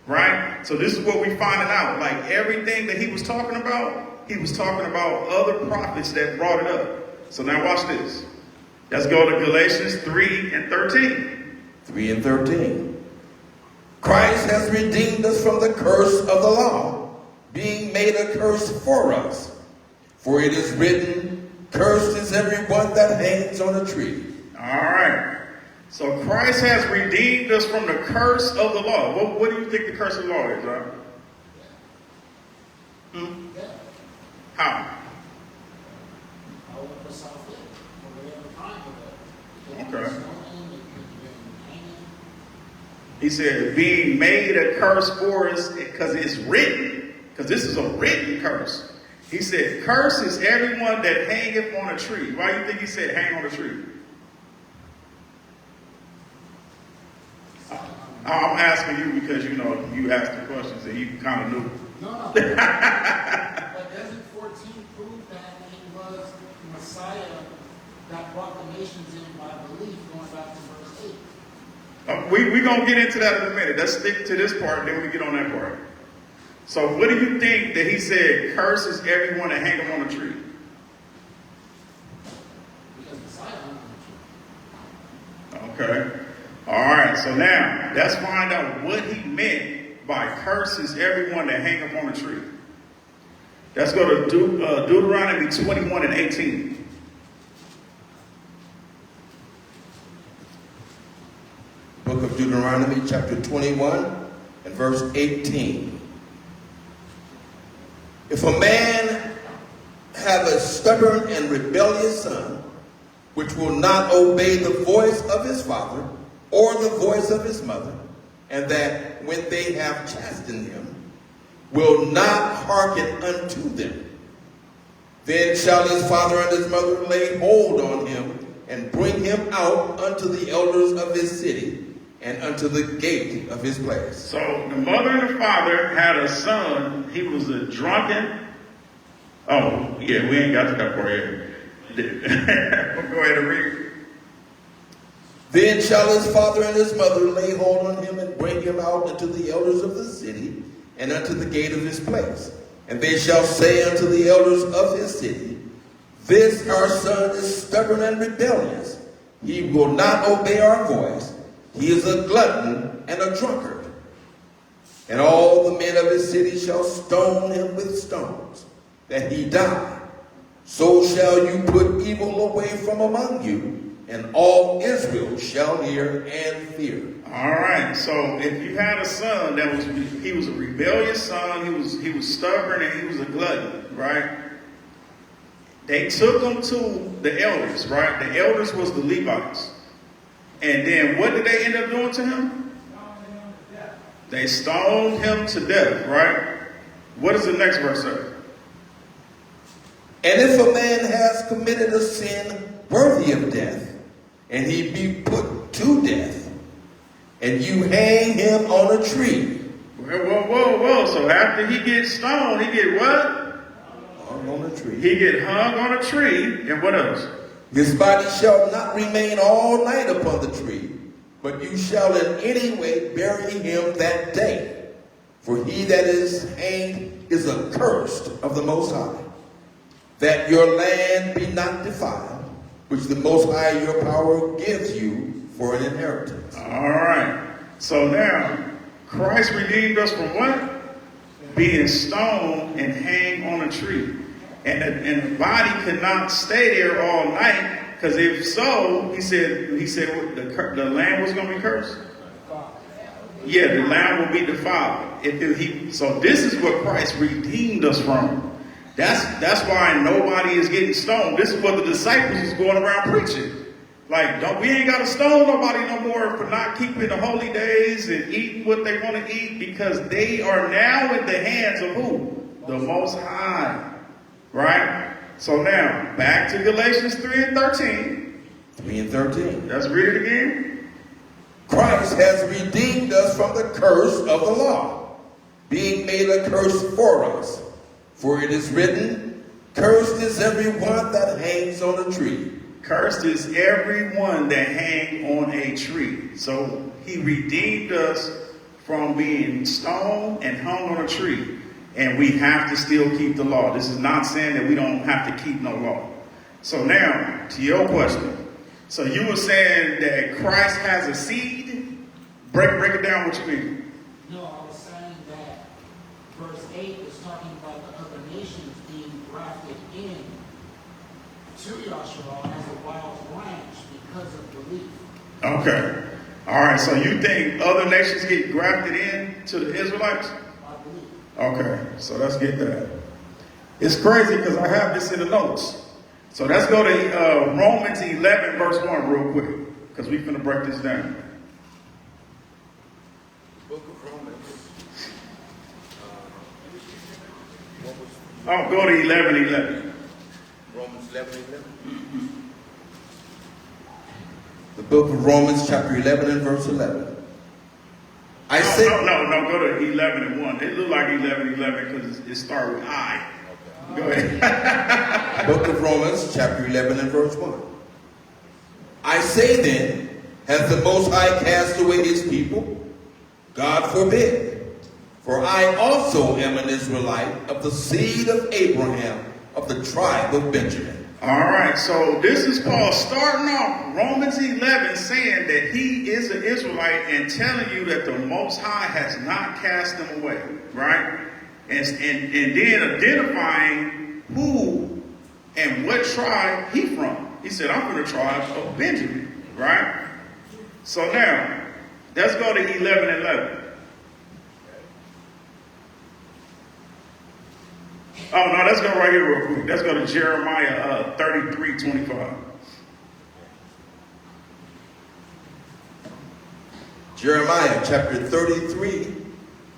right? So this is what we finding out. Like everything that he was talking about other prophets that brought it up. So now watch this. Let's go to Galatians 3 and 13. 3 and 13. Christ has redeemed us from the curse of the law, being made a curse for us. For it is written, cursed is everyone that hangs on a tree. All right. So Christ has redeemed us from the curse of the law. What do you think the curse of the law is, right? How? Okay. He said, being made a curse for us because it's written, because this is a written curse. He said, curse is everyone that hangeth on a tree. Why do you think he said hang on a tree? I'm asking you because, you know, you asked the questions and you kind of knew. No. But doesn't 14 prove that it was Messiah that brought the nations in by belief, going back to verse 8? We're going to get into that in a minute. Let's stick to this part, then we get on that part. So what do you think that he said curses everyone that hang on a tree? Because Messiah hung on the tree. Okay. All right. So now let's find out what he meant by curses everyone that hang up on a tree. Let's go to Deuteronomy 21 and 18. Book of Deuteronomy chapter 21 and verse 18. If a man have a stubborn and rebellious son, which will not obey the voice of his father or the voice of his mother, and that when they have chastened him, will not hearken unto them, then shall his father and his mother lay hold on him and bring him out unto the elders of his city and unto the gate of his place. So the mother and the father had a son. He was a drunken. Oh, yeah, we ain't got to that part yet. Go ahead and read. Then shall his father and his mother lay hold on him and bring him out unto the elders of the city and unto the gate of his place. And they shall say unto the elders of his city, this our son is stubborn and rebellious. He will not obey our voice. He is a glutton and a drunkard. And all the men of his city shall stone him with stones, that he die. So shall you put evil away from among you, and all Israel shall hear and fear. All right. So if you had a son he was a rebellious son, he was stubborn, and he was a glutton, right? They took him to the elders, right? The elders was the Levites. And then what did they end up doing to him? They stoned him to death, right? What does the next verse say? And if a man has committed a sin worthy of death, and he be put to death, and you hang him on a tree. Whoa. So after he gets stoned, he get what? Hung on a tree. He get hung on a tree. And what else? His body shall not remain all night upon the tree, but you shall in any way bury him that day. For he that is hanged is accursed of the Most High, that your land be not defiled, which the Most High your power gives you for an inheritance. All right. So now, Christ redeemed us from what? Being stoned and hang on a tree. And the body could not stay there all night, because if so, he said the land was going to be cursed. Yeah, the land will be defiled. So this is what Christ redeemed us from. That's why nobody is getting stoned. This is what the disciples is going around preaching. Like, we ain't got to stone nobody no more for not keeping the holy days and eating what they want to eat, because they are now in the hands of who? The Most High. Right? So now, back to Galatians 3 and 13. 3 and 13. Let's read it again. Christ has redeemed us from the curse of the law, being made a curse for us. For it is written, cursed is everyone that hangs on a tree. Cursed is everyone that hang on a tree. So he redeemed us from being stoned and hung on a tree. And we have to still keep the law. This is not saying that we don't have to keep no law. So now, to your question. So you were saying that Christ has a seed? Break it down what you mean. No, I was saying that verse 8 is talking about the other nations being grafted in to Yahshua as a wild branch because of belief. Okay. All right. So you think other nations get grafted in to the Israelites? I believe. Okay. So let's get that. It's crazy because I have this in the notes. So let's go to Romans 11 verse 1 real quick, because we're going to break this down. Book of Romans. Oh, go to 11:11. Romans 11:11. The book of Romans, chapter 11 and verse 11. I say... No, go to 11 and 1. It look like 11:11 because it started with I. Go ahead. Book of Romans, chapter 11 and verse 1. I say then, has the Most High cast away his people? God forbid. For I also am an Israelite of the seed of Abraham, of the tribe of Benjamin. All right, so this is Paul starting off Romans 11 saying that he is an Israelite and telling you that the Most High has not cast them away, right? And then identifying who and what tribe he from. He said, I'm from the tribe of Benjamin, right? So now, let's go to 11:11. Oh, no, let's go right here real quick. Let's go to Jeremiah 33:25. Jeremiah chapter 33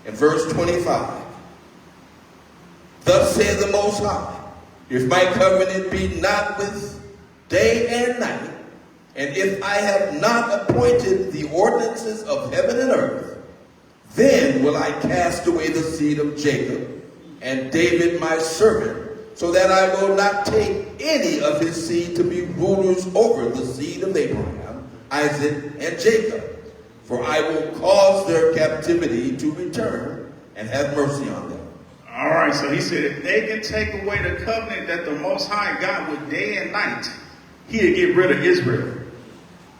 and verse 25. Thus saith the Most High, if my covenant be not with day and night, and if I have not appointed the ordinances of heaven and earth, then will I cast away the seed of Jacob and David my servant, so that I will not take any of his seed to be rulers over the seed of Abraham, Isaac, and Jacob. For I will cause their captivity to return and have mercy on them. All right, so he said if they can take away the covenant that the Most High got with day and night, he'll get rid of Israel.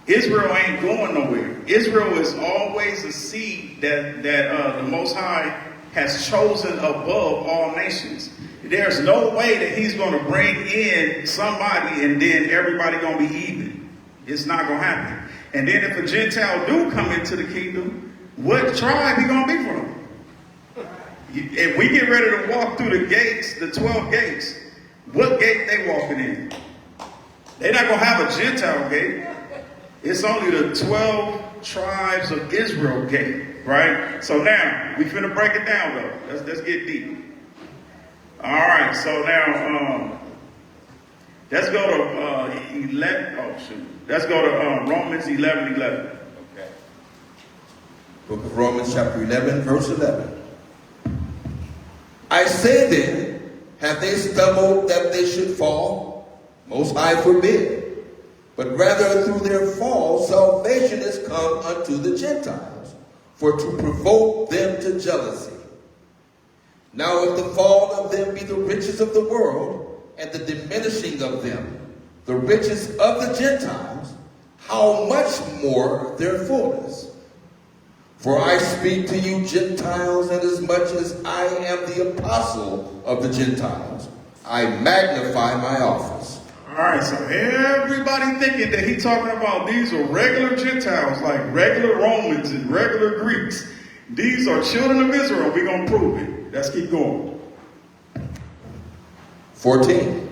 Israel ain't going nowhere. Israel is always a seed that the Most High has chosen above all nations. There's no way that he's going to bring in somebody and then everybody going to be even. It's not going to happen. And then if a Gentile do come into the kingdom, what tribe he going to be from? If we get ready to walk through the gates, the 12 gates, what gate they walking in? They're not going to have a Gentile gate. It's only the 12 tribes of Israel gate, right? So now, we finna break it down though. Let's get deep. All right, so now, let's go to 11, Let's go to Romans 11:11. Okay. Book of Romans chapter 11, verse 11. I say then, have they stumbled that they should fall? Most High forbid. But rather through their fall, salvation is come unto the Gentiles, for to provoke them to jealousy. Now if the fall of them be the riches of the world, and the diminishing of them, the riches of the Gentiles, how much more their fullness? For I speak to you Gentiles, and as much as I am the apostle of the Gentiles, I magnify my office. All right, so everybody thinking that he talking about these are regular Gentiles, like regular Romans and regular Greeks. These are children of Israel. We're going to prove it. Let's keep going. 14.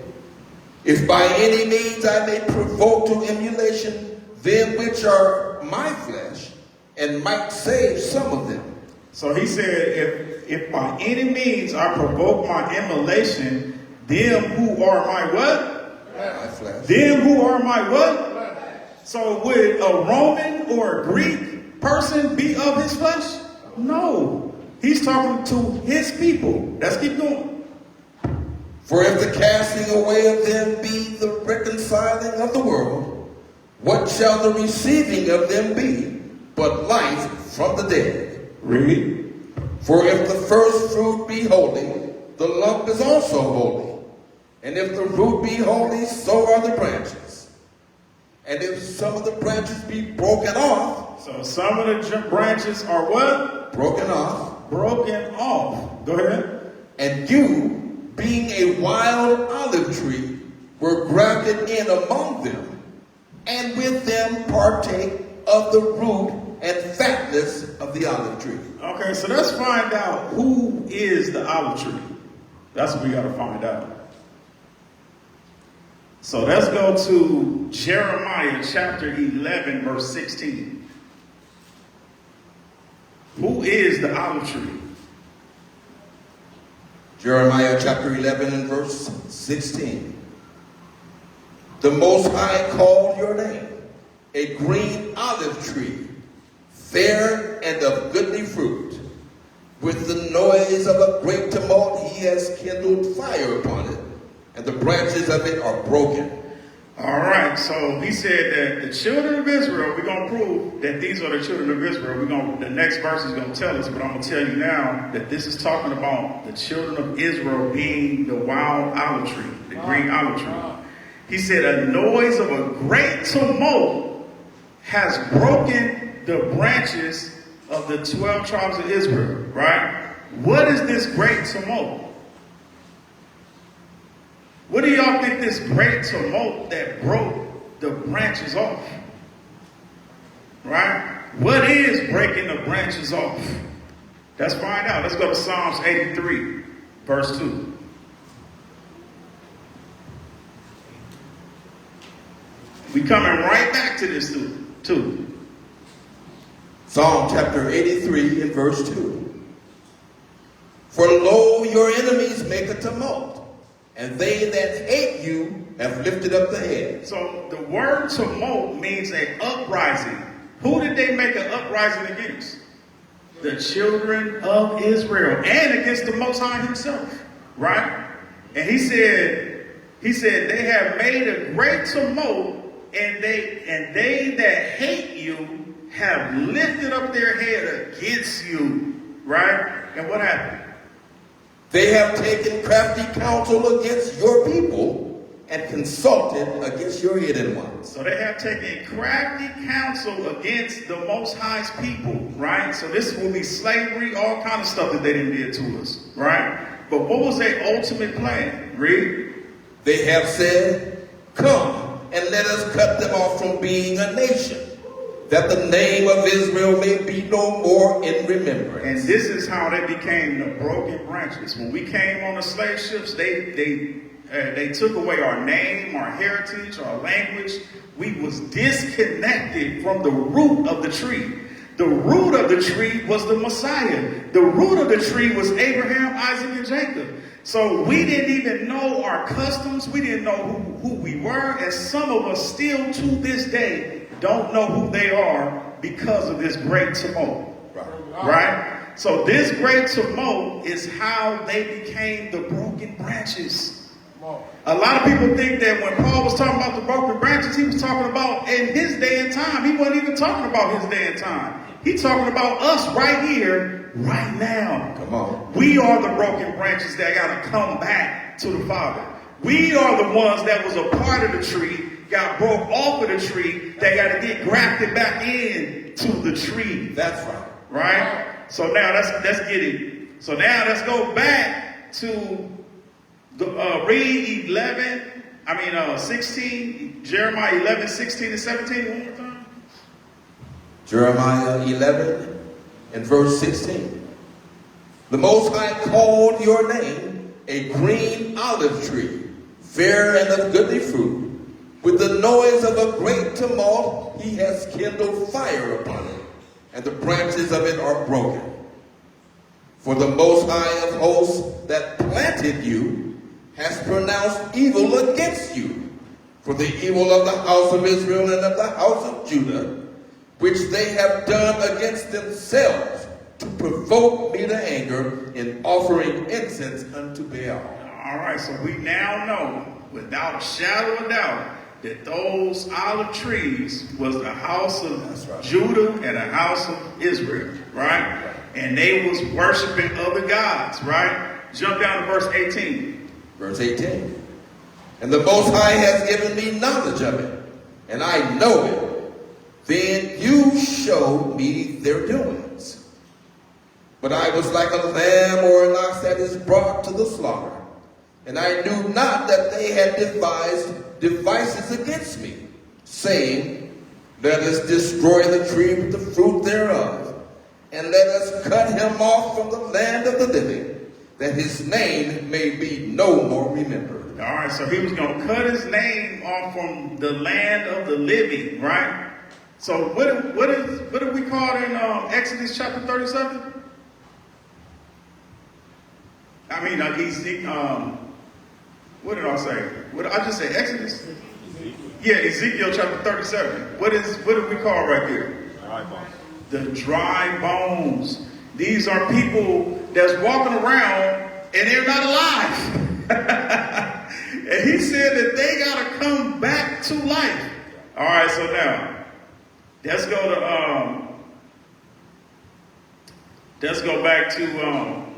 If by any means I may provoke to emulation them which are my flesh, and might save some of them. So he said, if by any means I provoke my emulation, them who are my what? My flesh. Them who are my what? So would a Roman or a Greek person be of his flesh? No. He's talking to his people. Let's keep going. For if the casting away of them be the reconciling of the world, what shall the receiving of them be but life from the dead? Read. For if the first fruit be holy, the lump is also holy. And if the root be holy, so are the branches. And if some of the branches be broken off. So some of the branches are what? Broken off. Broken off. Go ahead. And you, being a wild olive tree, were grafted in among them, and with them partake of the root and fatness of the olive tree. Okay, so let's find out who is the olive tree. That's what we got to find out. So let's go to Jeremiah chapter 11, verse 16. Who is the olive tree? Jeremiah chapter 11 and verse 16. The Most High called your name, a green olive tree, fair and of goodly fruit. With the noise of a great tumult he has kindled fire upon it, and the branches of it are broken. All right, so he said that the children of Israel, we're going to prove that these are the children of Israel. The next verse is going to tell us, but I'm going to tell you now that this is talking about the children of Israel being the wild olive tree, the green olive tree. He said a noise of a great tumult has broken the branches of the 12 tribes of Israel, right? What is this great tumult? What do y'all think this great tumult that broke the branches off? Right? What is breaking the branches off? Let's find out. Let's go to Psalms 83, verse 2. We coming right back to this too. Psalm chapter 83 and verse 2. For lo, your enemies make a tumult, and they that hate you have lifted up the head. So the word tumult means an uprising. Who did they make an uprising against? The children of Israel, and against the Most High himself, right? And he said they have made a great tumult, and they that hate you have lifted up their head against you, right? And what happened? They have taken crafty counsel against your people and consulted against your hidden ones. So they have taken crafty counsel against the Most High's people, right? So this will be slavery, all kind of stuff that they didn't do to us, right? But what was their ultimate plan? Read. They have said, come and let us cut them off from being a nation, that the name of Israel may be no more in remembrance. And this is how they became the broken branches. When we came on the slave ships, they took away our name, our heritage, our language. We was disconnected from the root of the tree. The root of the tree was the Messiah. The root of the tree was Abraham, Isaac, and Jacob. So we didn't even know our customs. We didn't know who we were. And some of us still to this day don't know who they are because of this great tumult. Right? So this great tumult is how they became the broken branches. A lot of people think that when Paul was talking about the broken branches, he was talking about in his day and time. He wasn't even talking about his day and time. He's talking about us right here, right now. Come on. We are the broken branches that got to come back to the Father. We are the ones that was a part of the tree, got broke off of the tree, that got to get grafted back in to the tree. That's right. Right? So now let's get it. So now let's go back to read 16, Jeremiah 11, 16 and 17 one more time. Jeremiah 11 and verse 16. The Most High called your name a green olive tree, fair and of goodly fruit. With the noise of a great tumult, he has kindled fire upon it, and the branches of it are broken. For the Most High of hosts that planted you has pronounced evil against you, for the evil of the house of Israel and of the house of Judah, which they have done against themselves, to provoke me to anger in offering incense unto Baal. All right, so we now know, without a shadow of doubt, that those olive trees was the house of Judah and the house of Israel, right? And they was worshiping other gods, right? Jump down to verse 18. Verse 18. And the Most High has given me knowledge of it, and I know it. Then you showed me their doings. But I was like a lamb or an ox that is brought to the slaughter, and I knew not that they had devised devices against me, saying, let us destroy the tree with the fruit thereof, and let us cut him off from the land of the living, that his name may be no more remembered. All right, so he was going to cut his name off from the land of the living, right? So what do we call it in Exodus chapter 37? I mean, what did I say? What I just say? Exodus? Yeah, Ezekiel chapter 37. What do we call right there? Dry bones. The dry bones. These are people that's walking around and they're not alive. And he said that they got to come back to life. All right, so now let's go back to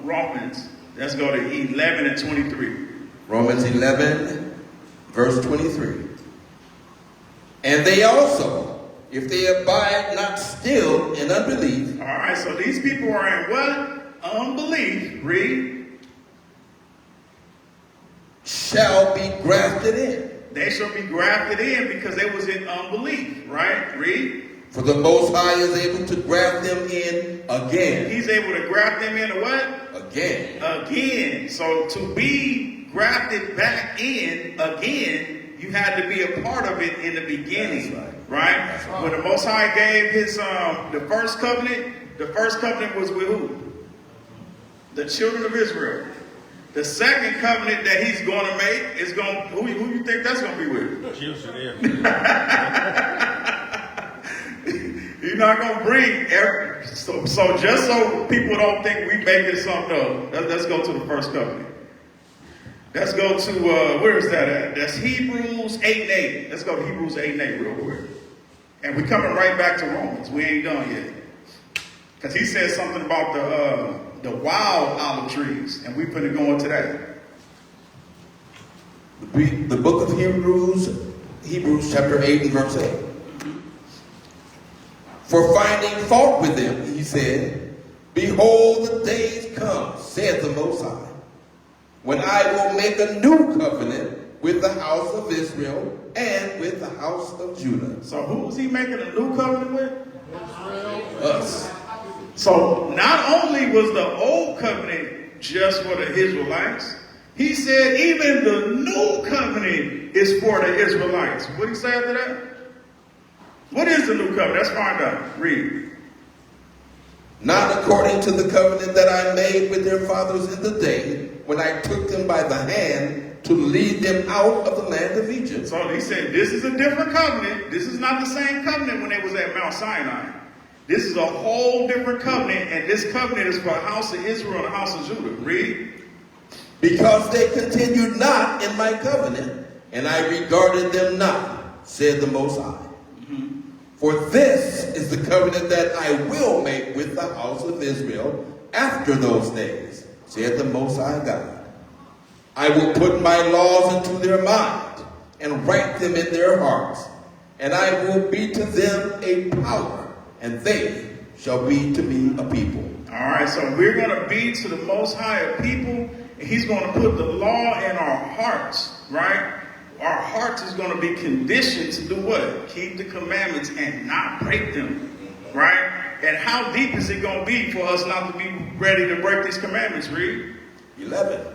Romans. Let's go to 11 and 23. Romans 11, verse 23. And they also, if they abide not still in unbelief. All right, so these people are in what? Unbelief. Read. Shall be grafted in. They shall be grafted in because they was in unbelief, right? Read. For the Most High is able to graft them in again. He's able to graft them in what? Again. Again. So to be grafted back in again, you had to be a part of it in the beginning. That's right. That's right? When the Most High gave his the first covenant was with who? The children of Israel. The second covenant that he's going to make is who you think that's going to be with? Children. You're not going to bring so just so people don't think we making something up. Let's go to the first covenant. Let's go to where is that at? That's Hebrews 8 and 8. Let's go to Hebrews 8 and 8 real quick. And we're coming right back to Romans. We ain't done yet. Because he said something about the wild olive trees, and we finna go into that. The book of Hebrews chapter 8 and verse 8. For finding fault with them, he said, behold, the days come, saith the Most High, when I will make a new covenant with the house of Israel and with the house of Judah. So who was he making a new covenant with? Us. So not only was the old covenant just for the Israelites, he said even the new covenant is for the Israelites. What did he say after that? What is the new covenant? Let's find out. Read. not according to the covenant that I made with their fathers in the day when I took them by the hand to lead them out of the land of Egypt. So he said, this is a different covenant. This is not the same covenant when they was at Mount Sinai. This is a whole different covenant, and this covenant is for the house of Israel and the house of Judah. Read. Because they continued not in my covenant, and I regarded them not, said the Most High. For this is the covenant that I will make with the house of Israel after those days, said the Most High God. I will put my laws into their mind and write them in their hearts, and I will be to them a power, and they shall be to me a people. All right, so we're going to be to the Most High a people, and he's going to put the law in our hearts, right? Our hearts is going to be conditioned to do what? Keep the commandments and not break them, right? And how deep is it going to be for us not to be ready to break these commandments? Read. 11.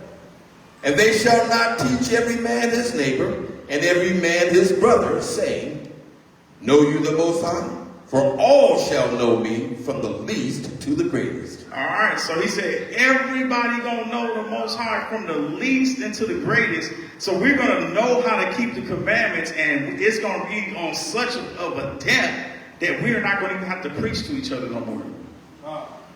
And they shall not teach every man his neighbor and every man his brother, saying, Know you the Most High? For all shall know me, from the least to the greatest. All right, so he said, everybody going to know the Most High from the least into the greatest. So we're going to know how to keep the commandments, and it's going to be on such of a depth that we're not going to even have to preach to each other no more.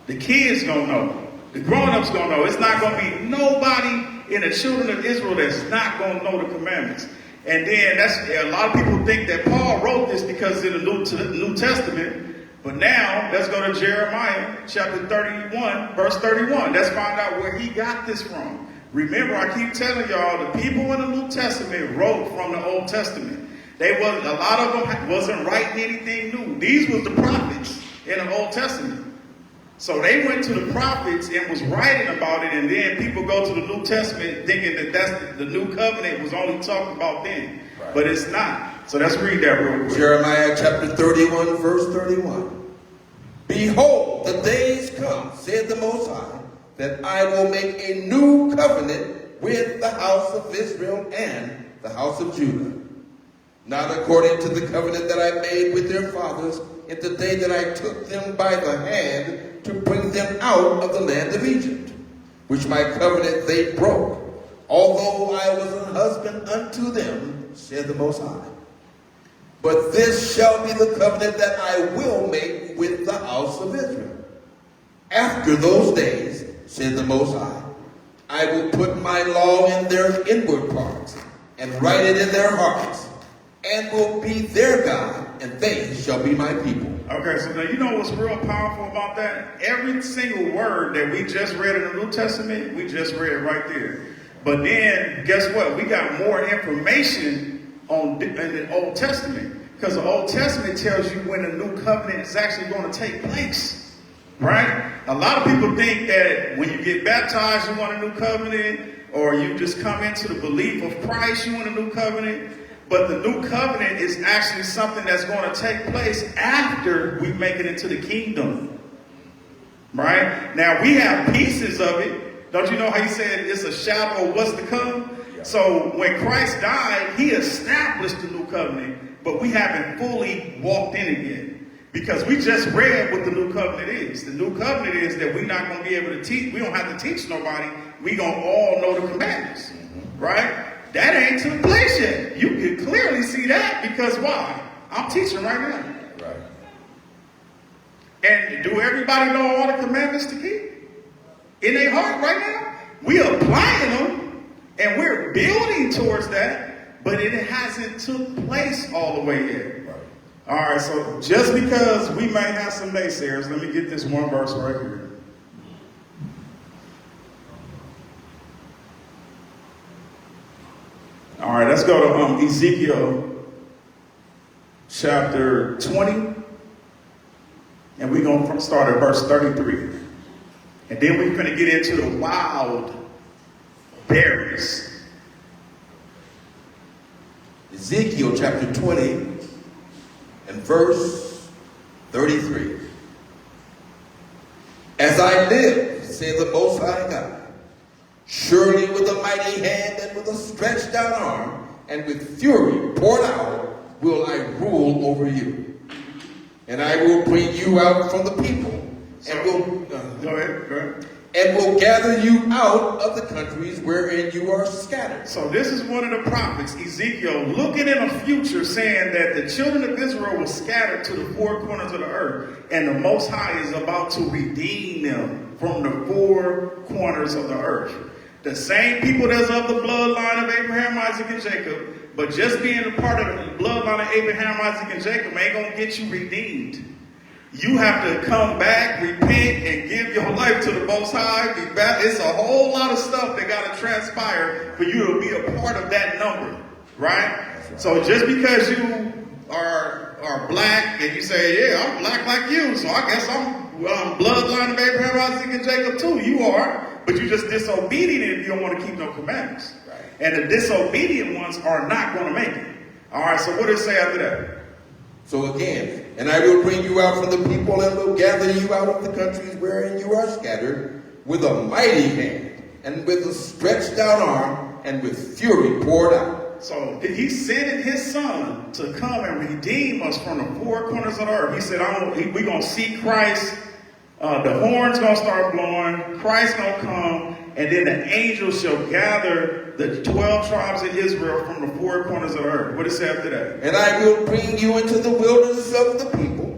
The kids going to know. The grown-ups going to know. It's not going to be nobody in the children of Israel that's not going to know the commandments. And then a lot of people think that Paul wrote this because in the New Testament. But now let's go to Jeremiah chapter 31, verse 31. Let's find out where he got this from. Remember, I keep telling y'all, the people in the New Testament wrote from the Old Testament. A lot of them wasn't writing anything new. These was the prophets in the Old Testament. So they went to the prophets and was writing about it, and then people go to the New Testament thinking that that's the new covenant was only talking about then. Right. But it's not. So let's read that real quick. Jeremiah chapter 31, verse 31. Behold, the days come, said the Most High, that I will make a new covenant with the house of Israel and the house of Judah. Not according to the covenant that I made with their fathers in the day that I took them by the hand to bring them out of the land of Egypt, which my covenant they broke, although I was an husband unto them, said the Most High. But this shall be the covenant that I will make with the house of Israel. After those days, said the Most High, I will put my law in their inward parts, and write it in their hearts, and will be their God, and they shall be my people. Okay, so now you know what's real powerful about that? Every single word that we just read in the New Testament, we just read right there. But then, guess what? We got more information in the Old Testament. Because the Old Testament tells you when the new covenant is actually going to take place. Right? A lot of people think that when you get baptized, you want a new covenant, or you just come into the belief of Christ, you want a new covenant. But the new covenant is actually something that's going to take place after we make it into the kingdom. Right? Now, we have pieces of it. Don't you know how he said it's a shadow of what's to come? Yeah. So when Christ died, he established the new covenant, but we haven't fully walked in it yet. Because we just read what the new covenant is. The new covenant is that we're not going to be able to teach. We don't have to teach nobody. We're going to all know the commandments. Mm-hmm. Right? That ain't took place yet. You can clearly see that because why? I'm teaching right now. Right. And do everybody know all the commandments to keep? In their heart right now? We applying them and we're building towards that, but it hasn't took place all the way yet. Right. All right, so just because we may have some naysayers, let me get this one verse right here. All right, let's go to Ezekiel chapter 20. And we're going to start at verse 33. And then we're going to get into the wild berries. Ezekiel chapter 20 and verse 33. As I live, saith the Most High God, surely with a mighty hand and with a stretched out arm and with fury poured out will I rule over you. And I will bring you out from the people and will Go ahead. and will gather you out of the countries wherein you are scattered. So this is one of the prophets, Ezekiel, looking in the future, saying that the children of Israel were scattered to the four corners of the earth, and the Most High is about to redeem them from the four corners of the earth. The same people that's of the bloodline of Abraham, Isaac, and Jacob, but just being a part of the bloodline of Abraham, Isaac, and Jacob ain't going to get you redeemed. You have to come back, repent, and give your life to the Most High. Be back. It's a whole lot of stuff that got to transpire for you to be a part of that number, right? So just because you are black and you say, yeah, I'm black like you, so I guess I'm bloodline of Abraham, Isaac, and Jacob too. You are, but you're just disobedient if you don't want to keep no commandments. Right. And the disobedient ones are not going to make it. All right, so what does it say after that? So again, and I will bring you out from the people and will gather you out of the countries wherein you are scattered with a mighty hand and with a stretched out arm and with fury poured out. So he's sending his son to come and redeem us from the four corners of the earth. He said, we're going to see Christ. The horn's going to start blowing. Christ's going to come. And then the angels shall gather the 12 tribes of Israel from the four corners of the earth. What does it say after that? And I will bring you into the wilderness of the people,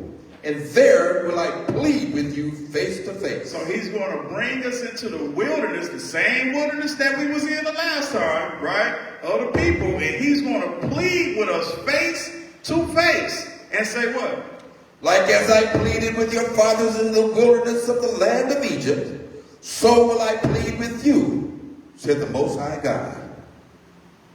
and there will I plead with you face to face. So he's going to bring us into the wilderness, the same wilderness that we was in the last time, right? Of the people. And he's going to plead with us face to face and say what? Like as I pleaded with your fathers in the wilderness of the land of Egypt, so will I plead with you, said the Most High God.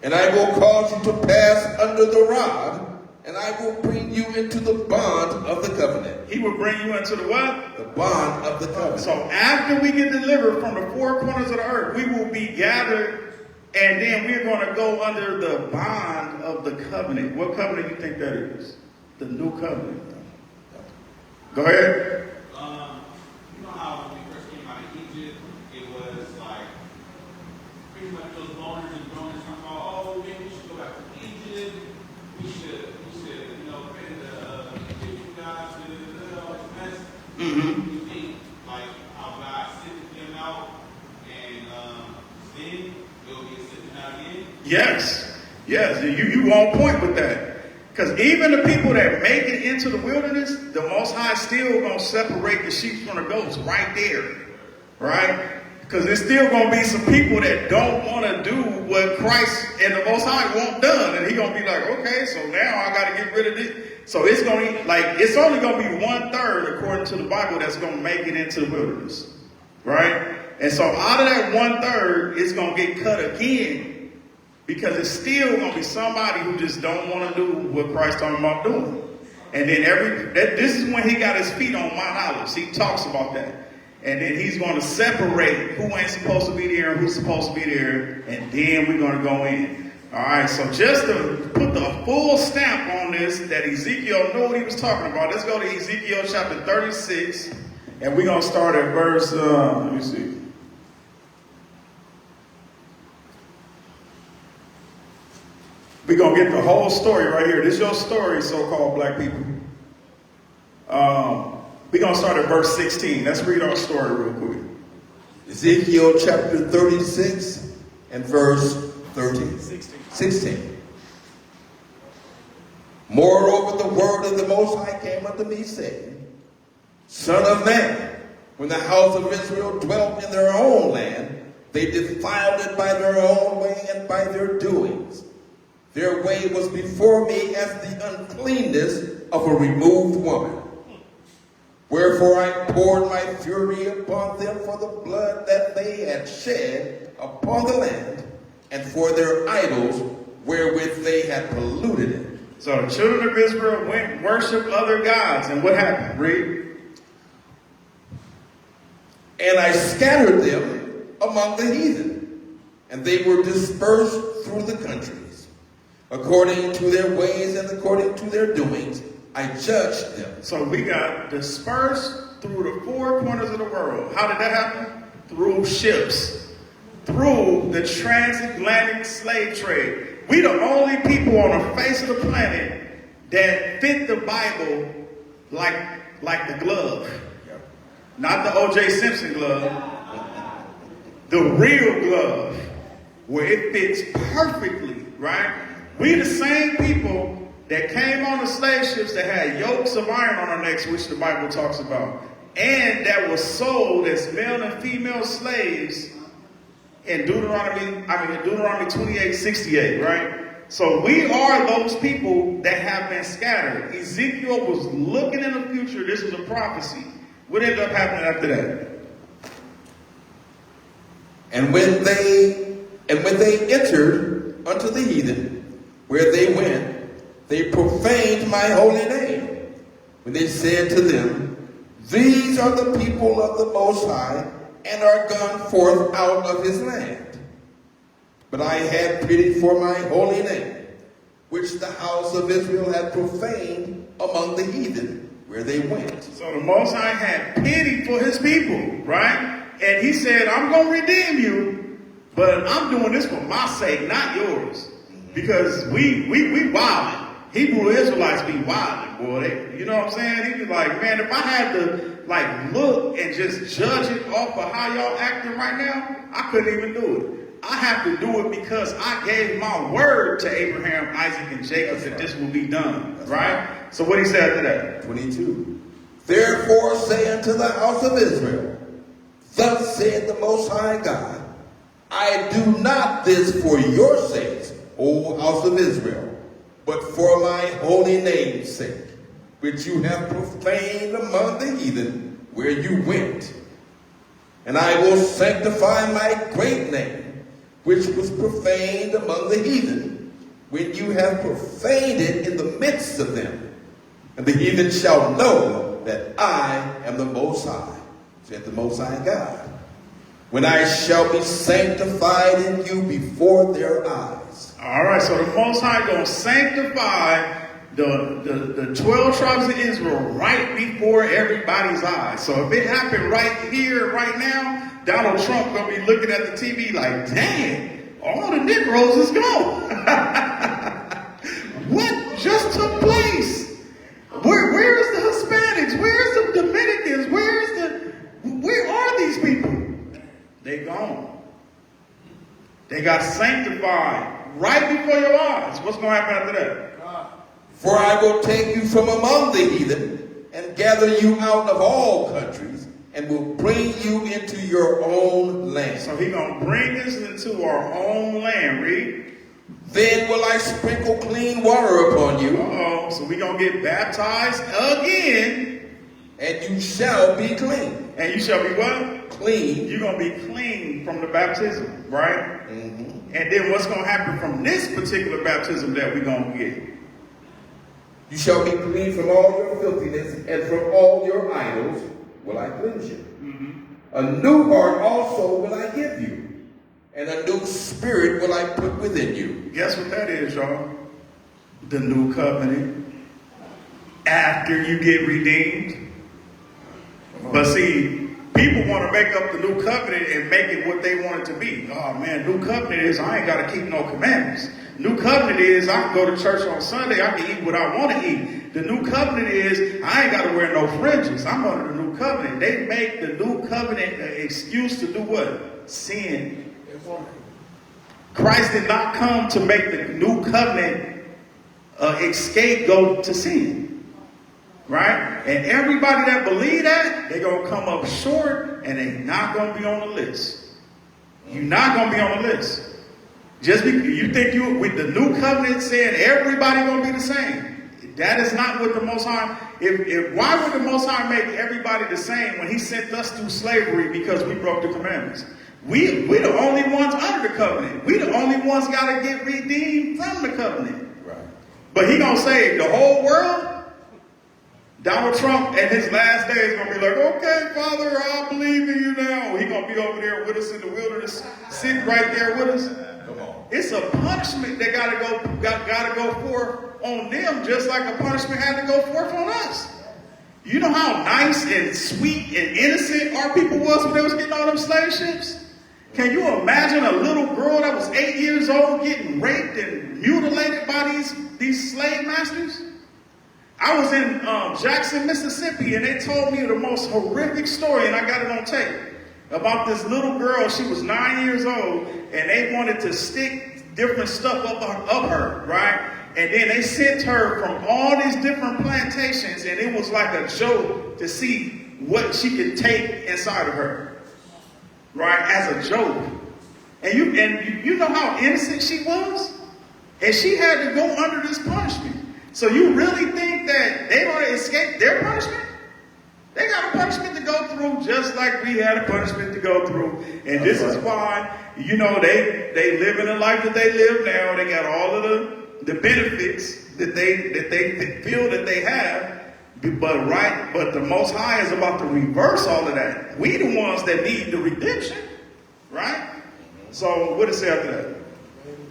And I will cause you to pass under the rod, and I will bring you into the bond of the covenant. He will bring you into the what? The bond of the covenant. So after we get delivered from the four corners of the earth, we will be gathered, and then we're going to go under the bond of the covenant. What covenant do you think that is? The new covenant. Go ahead. You know how when we first came out of Egypt, it was like pretty much those loners and droners talking about, oh, maybe we should go back to Egypt. We should, pray the Egyptian gods, all this mess. You think like how God sent them out, and then they'll be sent out again? Yes. You on point with that. Because even the people that make it into the wilderness, the Most High still going to separate the sheep from the goats right there. Right? Because there's still going to be some people that don't want to do what Christ and the Most High want done. And he's going to be like, okay, so now I got to get rid of this. So it's going to it's only going to be 1/3 according to the Bible that's going to make it into the wilderness. Right? And so out of that 1/3, it's going to get cut again. Because it's still going to be somebody who just don't want to do what Christ talking about doing. And then this is when he got his feet on Mount Olives. He talks about that. And then he's going to separate who ain't supposed to be there and who's supposed to be there. And then we're going to go in. All right, so just to put the full stamp on this, that Ezekiel knew what he was talking about, let's go to Ezekiel chapter 36. And we're going to start at verse, let me see. We're going to get the whole story right here. This is your story, so-called black people. We're going to start at verse 16. Let's read our story real quick. Ezekiel chapter 36 and verse 16. Moreover, the word of the Most High came unto me, saying, Son of man, when the house of Israel dwelt in their own land, they defiled it by their own way and by their doings. Their way was before me as the uncleanness of a removed woman. Wherefore I poured my fury upon them for the blood that they had shed upon the land, and for their idols wherewith they had polluted it. So the children of Israel went and worshiped other gods. And what happened? Read. And I scattered them among the heathen, and they were dispersed through the countries. According to their ways and according to their doings, I judged them. So we got dispersed through the four corners of the world. How did that happen? Through ships. Through the transatlantic slave trade. We the only people on the face of the planet that fit the Bible like the glove. Not the O.J. Simpson glove. The real glove, where it fits perfectly, right? We the same people that came on the slave ships that had yokes of iron on our necks, which the Bible talks about, and that was sold as male and female slaves in Deuteronomy 28:68, right? So we are those people that have been scattered. Ezekiel was looking in the future. This is a prophecy. What ended up happening after that? And when they entered unto the heathen, where they went, they profaned my holy name. When they said to them, these are the people of the Most High, and are gone forth out of his land. But I had pity for my holy name, which the house of Israel had profaned among the heathen, where they went. So the Most High had pity for his people, right? And he said, I'm going to redeem you, but I'm doing this for my sake, not yours. Because we wildin'. Hebrew Israelites be wildin', boy. You know what I'm saying? He be like, man, if I had to look and just judge it off of how y'all acting right now, I couldn't even do it. I have to do it because I gave my word to Abraham, Isaac, and Jacob that this will be done, right? So what he said after that? 22. Therefore say unto the house of Israel, thus saith the Most High God, I do not this for your sakes, O house of Israel, but for my holy name's sake, which you have profaned among the heathen where you went. And I will sanctify my great name, which was profaned among the heathen, when you have profaned it in the midst of them. And the heathen shall know that I am the Most High, said the Most High God, when I shall be sanctified in you before their eyes. All right, so the Most High going to sanctify the 12 tribes of Israel right before everybody's eyes. So if it happened right here, right now, Donald Trump going to be looking at the TV like, dang, all the Negroes is gone. What just took place? Where is the Hispanics? Where's the Dominicans? Where are these people? They gone. They got sanctified right before your eyes. What's going to happen after that? For I will take you from among the heathen and gather you out of all countries and will bring you into your own land. So he's going to bring us into our own land. Read. Then will I sprinkle clean water upon you. Uh-oh. So we're going to get baptized again. And you shall be clean. And you shall be what? Clean. You're going to be clean from the baptism, right? Mm-hmm. And then what's going to happen from this particular baptism that we're going to get? You shall be clean from all your filthiness, and from all your idols will I cleanse you. Mm-hmm. A new heart also will I give you, and a new spirit will I put within you. Guess what that is, y'all? The new covenant. After you get redeemed. But see, people want to make up the new covenant and make it what they want it to be. Oh man, new covenant is I ain't got to keep no commandments. New covenant is I can go to church on Sunday, I can eat what I want to eat. The new covenant is I ain't got to wear no fringes. I'm under the new covenant. They make the new covenant an excuse to do what? Sin. Christ did not come to make the new covenant scapegoat to sin. Right? And everybody that believe that, they're going to come up short and they're not going to be on the list. You're not going to be on the list. Just because you think with the new covenant saying everybody going to be the same. That is not what the Most High, why would the Most High make everybody the same when he sent us through slavery because we broke the commandments? We the only ones under the covenant. We the only ones got to get redeemed from the covenant. Right. But he going to save the whole world? Donald Trump in his last days going to be like, okay, Father, I believe in you now. He going to be over there with us in the wilderness, sitting right there with us. Come on. It's a punishment that got to go forth on them, just like a punishment had to go forth on us. You know how nice and sweet and innocent our people was when they was getting on them slave ships? Can you imagine a little girl that was 8 years old getting raped and mutilated by these slave masters? I was in Jackson, Mississippi, and they told me the most horrific story, and I got it on tape, about this little girl. She was 9 years old, and they wanted to stick different stuff up her, right? And then they sent her from all these different plantations, and it was like a joke to see what she could take inside of her, right? As a joke. And you know how innocent she was? And she had to go under this punishment. So you really think that they're going to escape their punishment? They got a punishment to go through just like we had a punishment to go through. And this is why, you know, they live in the life that they live now. They got all of the benefits that they feel that they have. But the Most High is about to reverse all of that. We the ones that need the redemption, right? So what does it say after that?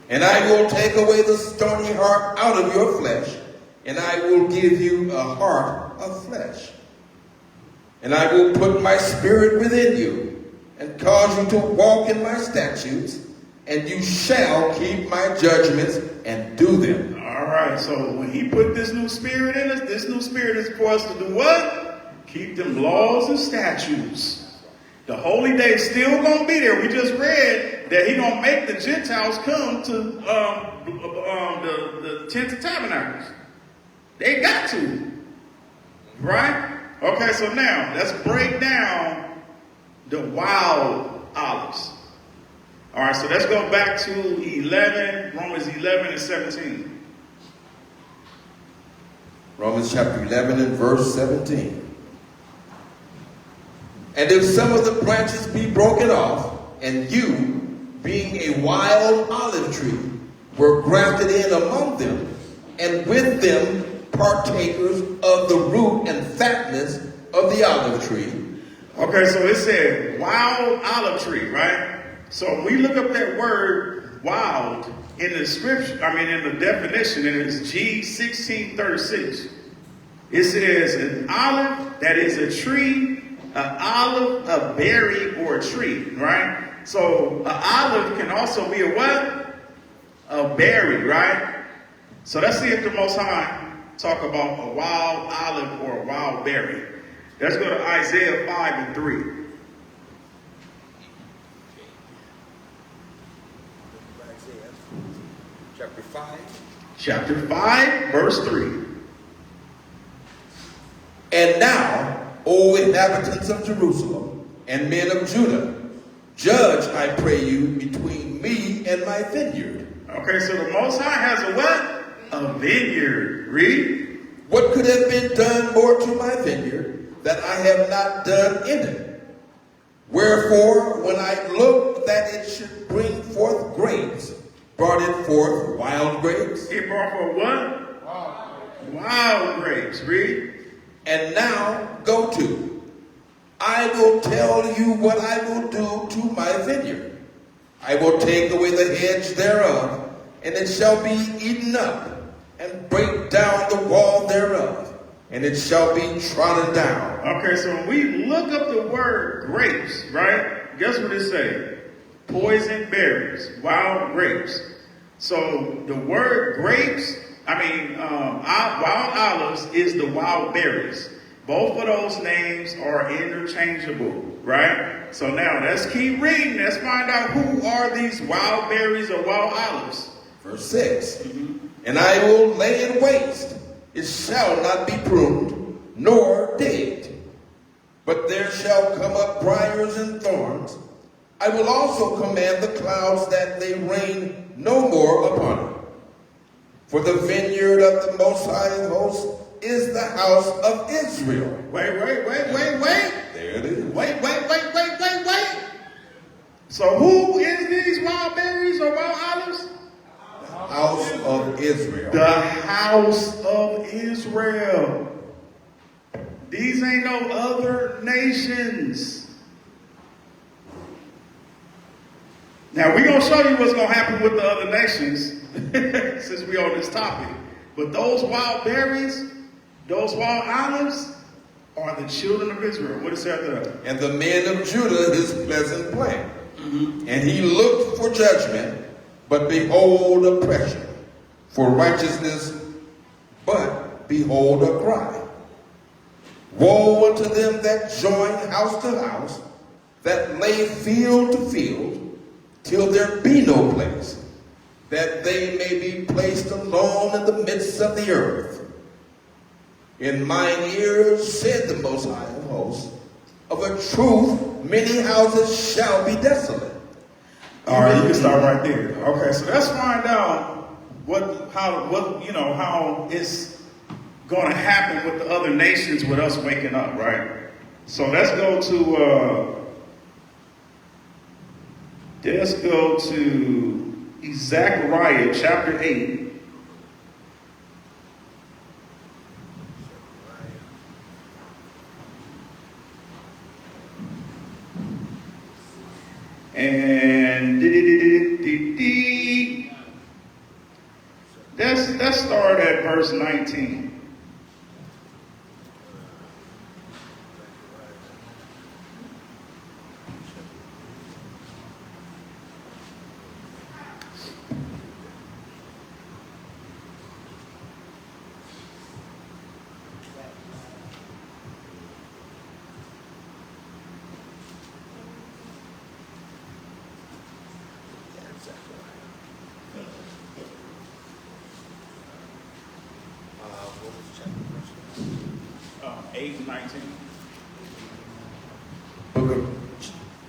And I will take away the stony heart out of your flesh, and I will give you a heart of flesh. And I will put my spirit within you, and cause you to walk in my statutes, and you shall keep my judgments and do them. All right, so when he put this new spirit in us, this new spirit is for us to do what? Keep them laws and statutes. The holy day is still going to be there. We just read that he's going to make the Gentiles come to the Tent of Tabernacles. They got to. Right? Okay, so now let's break down the wild olives. All right, so let's go back to Romans 11 and 17. Romans chapter 11 and verse 17. And if some of the branches be broken off, and you, being a wild olive tree, were grafted in among them, and with them partakers of the root and fatness of the olive tree. Okay, so it said wild olive tree, right? So when we look up that word wild in the scripture, in the definition, and it's G1636. It says an olive that is a tree, an olive, a berry, or a tree, right? So an olive can also be a what? A berry, right? So let's see if the Most High talk about a wild olive or a wild berry. Let's go to Isaiah 5 and 3. Chapter 5. Chapter 5, verse 3. And now, O inhabitants of Jerusalem and men of Judah, judge, I pray you, between me and my vineyard. Okay, so the Most High has a what? A vineyard. Read. What could have been done more to my vineyard that I have not done in it? Wherefore, when I looked that it should bring forth grapes, brought it forth wild grapes. It brought forth what? Wild grapes. Read. And now go to. I will tell you what I will do to my vineyard. I will take away the hedge thereof, and it shall be eaten up, and break down the wall thereof, and it shall be trodden down. Okay, so when we look up the word grapes, right? Guess what it says? Poison berries, wild grapes. So the word grapes, wild olives is the wild berries. Both of those names are interchangeable, right? So now let's keep reading. Let's find out who are these wild berries or wild olives. Verse 6. And I will lay it waste. It shall not be pruned, nor digged. But there shall come up briars and thorns. I will also command the clouds that they rain no more upon it. For the vineyard of the Most High host is the house of Israel. Wait. There it is. Wait. So who is these wild berries or wild olives? House of Israel. The house of Israel. These ain't no other nations. Now we're going to show you what's going to happen with the other nations since we're on this topic. But those wild berries, those wild olives are the children of Israel. What is that? And the men of Judah his pleasant plant. And he looked for judgment, but behold oppression, for righteousness, but behold a cry. Woe unto them that join house to house, that lay field to field, till there be no place, that they may be placed alone in the midst of the earth. In mine ears, said the Most High of hosts, of a truth many houses shall be desolate. All right, you can start right there. Okay, so let's find out how it's going to happen with the other nations with us waking up, right? So let's go to Zechariah chapter 8. And let's start at verse 19. What was the chapter? 8 and 19. Book of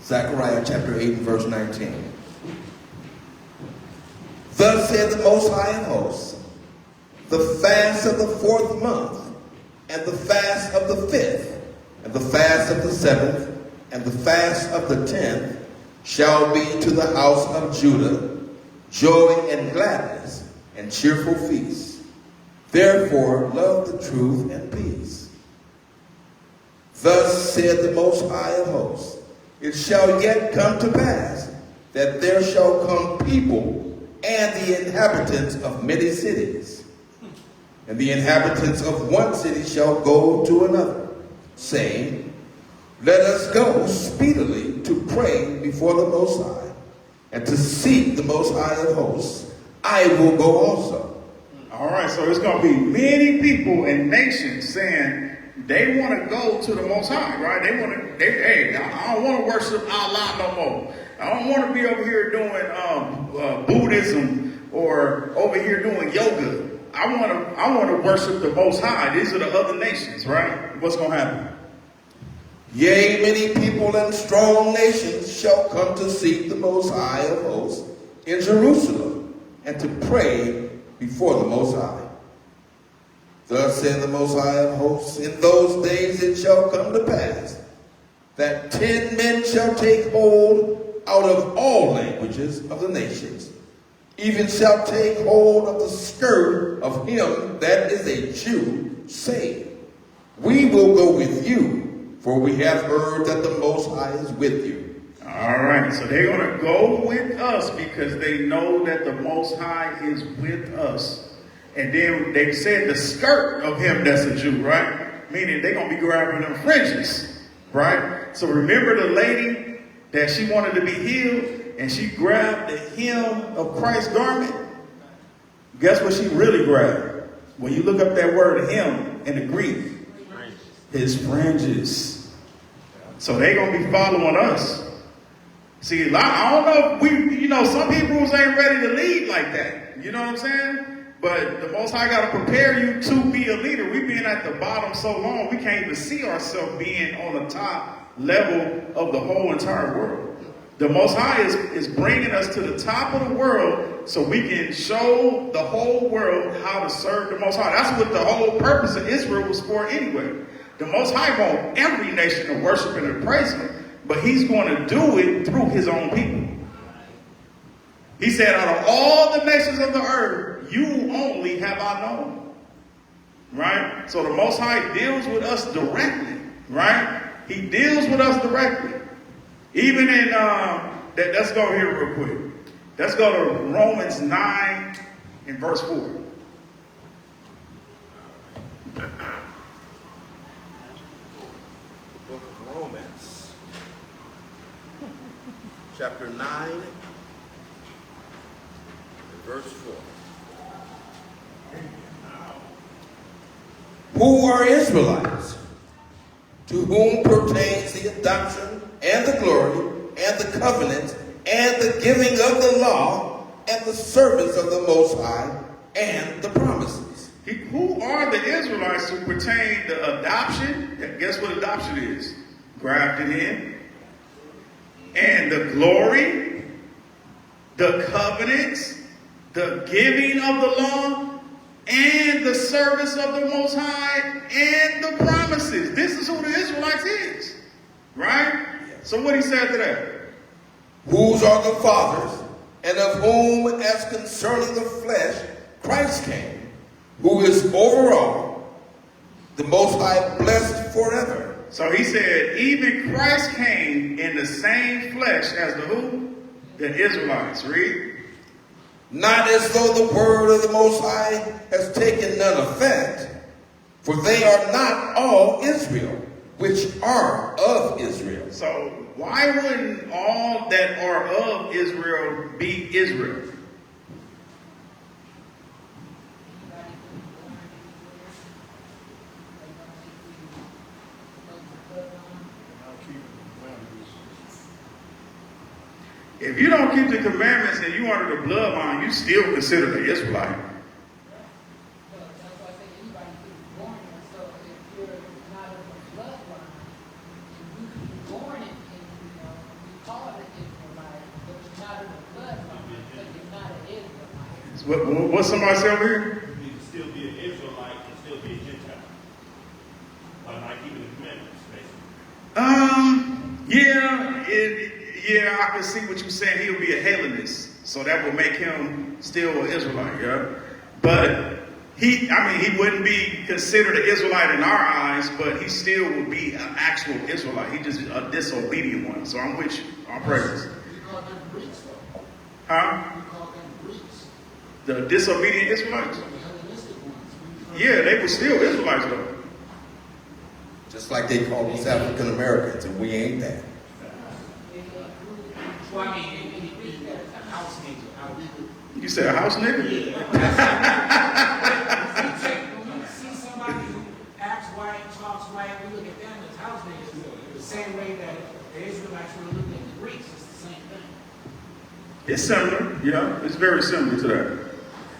Zechariah chapter 8 and verse 19. Thus said the Most High of hosts, the fast of the 4th month, and the fast of the 5th, and the fast of the 7th, and the fast of the 10th shall be to the house of Judah joy and gladness and cheerful feasts. Therefore love the truth and peace. Thus said the Most High of hosts, it shall yet come to pass that there shall come people and the inhabitants of many cities, and the inhabitants of one city shall go to another, saying, let us go speedily to pray before the Most High, and to seek the Most High of hosts. I will go also. All right, so it's going to be many people and nations saying they want to go to the Most High, right? Hey, I don't want to worship Allah no more. I don't want to be over here doing Buddhism or over here doing yoga. I want to worship the Most High. These are the other nations, right? What's going to happen? Yea, many people and strong nations shall come to seek the Most High of hosts in Jerusalem, and to pray before the Most High. Thus said the Most High of hosts, in those days it shall come to pass that 10 men shall take hold out of all languages of the nations, even shall take hold of the skirt of him that is a Jew, saying, we will go with you, for we have heard that the Most High is with you. All right, so they're going to go with us because they know that the Most High is with us. And then they said the skirt of him that's a Jew, right? Meaning they're going to be grabbing them fringes, right? So remember the lady that she wanted to be healed and she grabbed the hem of Christ's garment? Guess what she really grabbed? When you look up that word hem in the Greek, his fringes. So they're going to be following us. See, I don't know if some people ain't ready to lead like that. You know what I'm saying? But the Most High got to prepare you to be a leader. We've been at the bottom so long, we can't even see ourselves being on the top level of the whole entire world. The Most High is bringing us to the top of the world so we can show the whole world how to serve the Most High. That's what the whole purpose of Israel was for anyway. The Most High wants every nation to worship and to praise him, but he's going to do it through his own people. He said, out of all the nations of the earth, you only have I known. Right? So the Most High deals with us directly. Right? He deals with us directly. Even in, let's go here real quick. Let's go to Romans 9 and verse 4. The book of Romans, chapter 9, and verse 4. who are Israelites, to whom pertains the adoption and the glory and the covenant and the giving of the law and the service of the Most High and the promises. Who are the Israelites who pertain the adoption? Guess what adoption is? Grafted in. And the glory, the covenants, the giving of the law, and the service of the Most High, and the promises. This is who the Israelites is. Right? So what he said to that? Whose are the fathers, and of whom, as concerning the flesh, Christ came, who is over all, the Most High blessed forever. So he said, even Christ came in the same flesh as the who? The Israelites. Read. Not as though the word of the Most High has taken none effect, for they are not all Israel, which are of Israel. So why wouldn't all that are of Israel be Israel? If you don't keep the commandments and you under the bloodline, you still considered an Israelite. That's why I say anybody can be born in. So if you're not in the bloodline, you can be born in, you call it an Israelite, but you're not in the bloodline, so you're not an Israelite. What somebody say over here? You can still be an Israelite and still be a Gentile. By not keeping the commandments, basically. Yeah, I can see what you're saying. He'll be a Hellenist, so that will make him still an Israelite, yeah. But he wouldn't be considered an Israelite in our eyes, but he still would be an actual Israelite. He just a disobedient one. So I'm with you. All praises. We call them Greeks, though. Huh? We call them Greeks. The disobedient Israelites? The Hellenistic ones. Yeah, they were still Israelites though. Just like they call us African Americans, and we ain't that. Well, I mean, a house nigga. You said a house nigga? When you see somebody who acts white, talks white, we look at them as house niggas the same way that the Israelites were looking at the Greeks. It's the same thing. It's similar, yeah. It's very similar to that.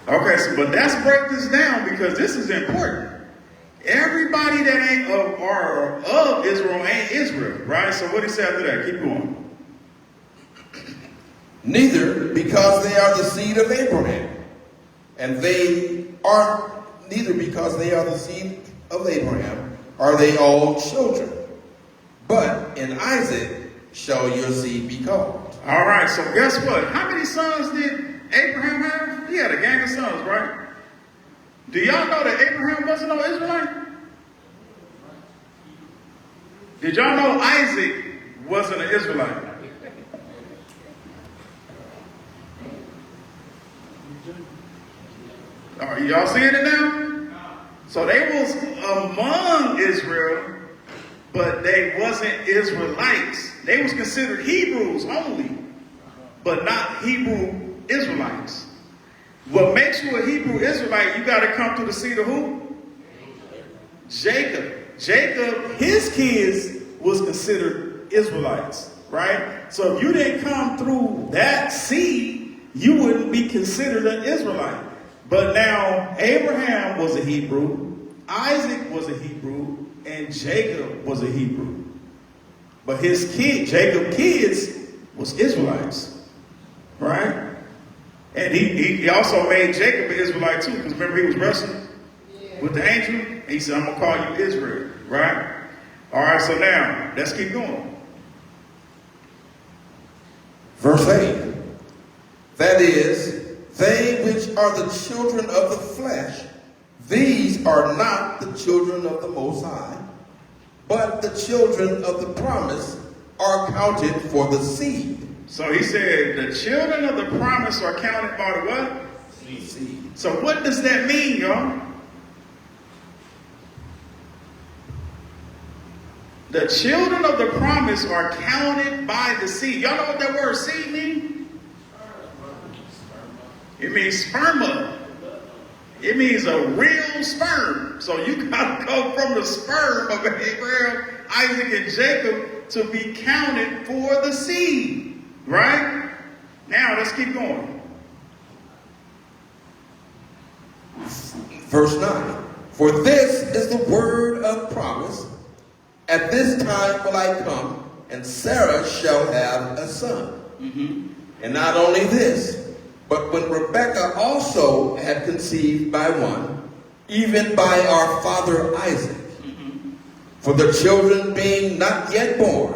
Okay, so but let's break this down because this is important. Everybody that ain't of Israel ain't Israel, right? So what he said after that? Keep going. Neither because they are the seed of Abraham, and neither because they are the seed of Abraham, are they all children. But in Isaac shall your seed be called. All right, so guess what? How many sons did Abraham have? He had a gang of sons, right? Do y'all know that Abraham wasn't no Israelite? Did y'all know Isaac wasn't an Israelite? Are y'all seeing it now? So they was among Israel, but they wasn't Israelites. They was considered Hebrews only, but not Hebrew Israelites. What makes you a Hebrew Israelite, you got to come through the seed of who? Jacob. Jacob, his kids was considered Israelites, right? So if you didn't come through that seed, you wouldn't be considered an Israelite. But now Abraham was a Hebrew, Isaac was a Hebrew, and Jacob was a Hebrew. But his Jacob's kids was Israelites, right? And he also made Jacob an Israelite too, because remember he was wrestling with the angel, and he said, I'm going to call you Israel, right? All right, so now, let's keep going. Verse 8. That is, they which are the children of the flesh, these are not the children of the Most High, but the children of the promise are counted for the seed. So he said, the children of the promise are counted by the what? Seed. So what does that mean, y'all? The children of the promise are counted by the seed. Y'all know what that word seed means? It means sperma. It means a real sperm. So you got to come from the sperm of Abraham, Isaac, and Jacob to be counted for the seed. Right? Now, let's keep going. Verse 9. For this is the word of promise. At this time will I come, and Sarah shall have a son. And not only this, but when Rebekah also had conceived by one, even by our father Isaac, for the children being not yet born,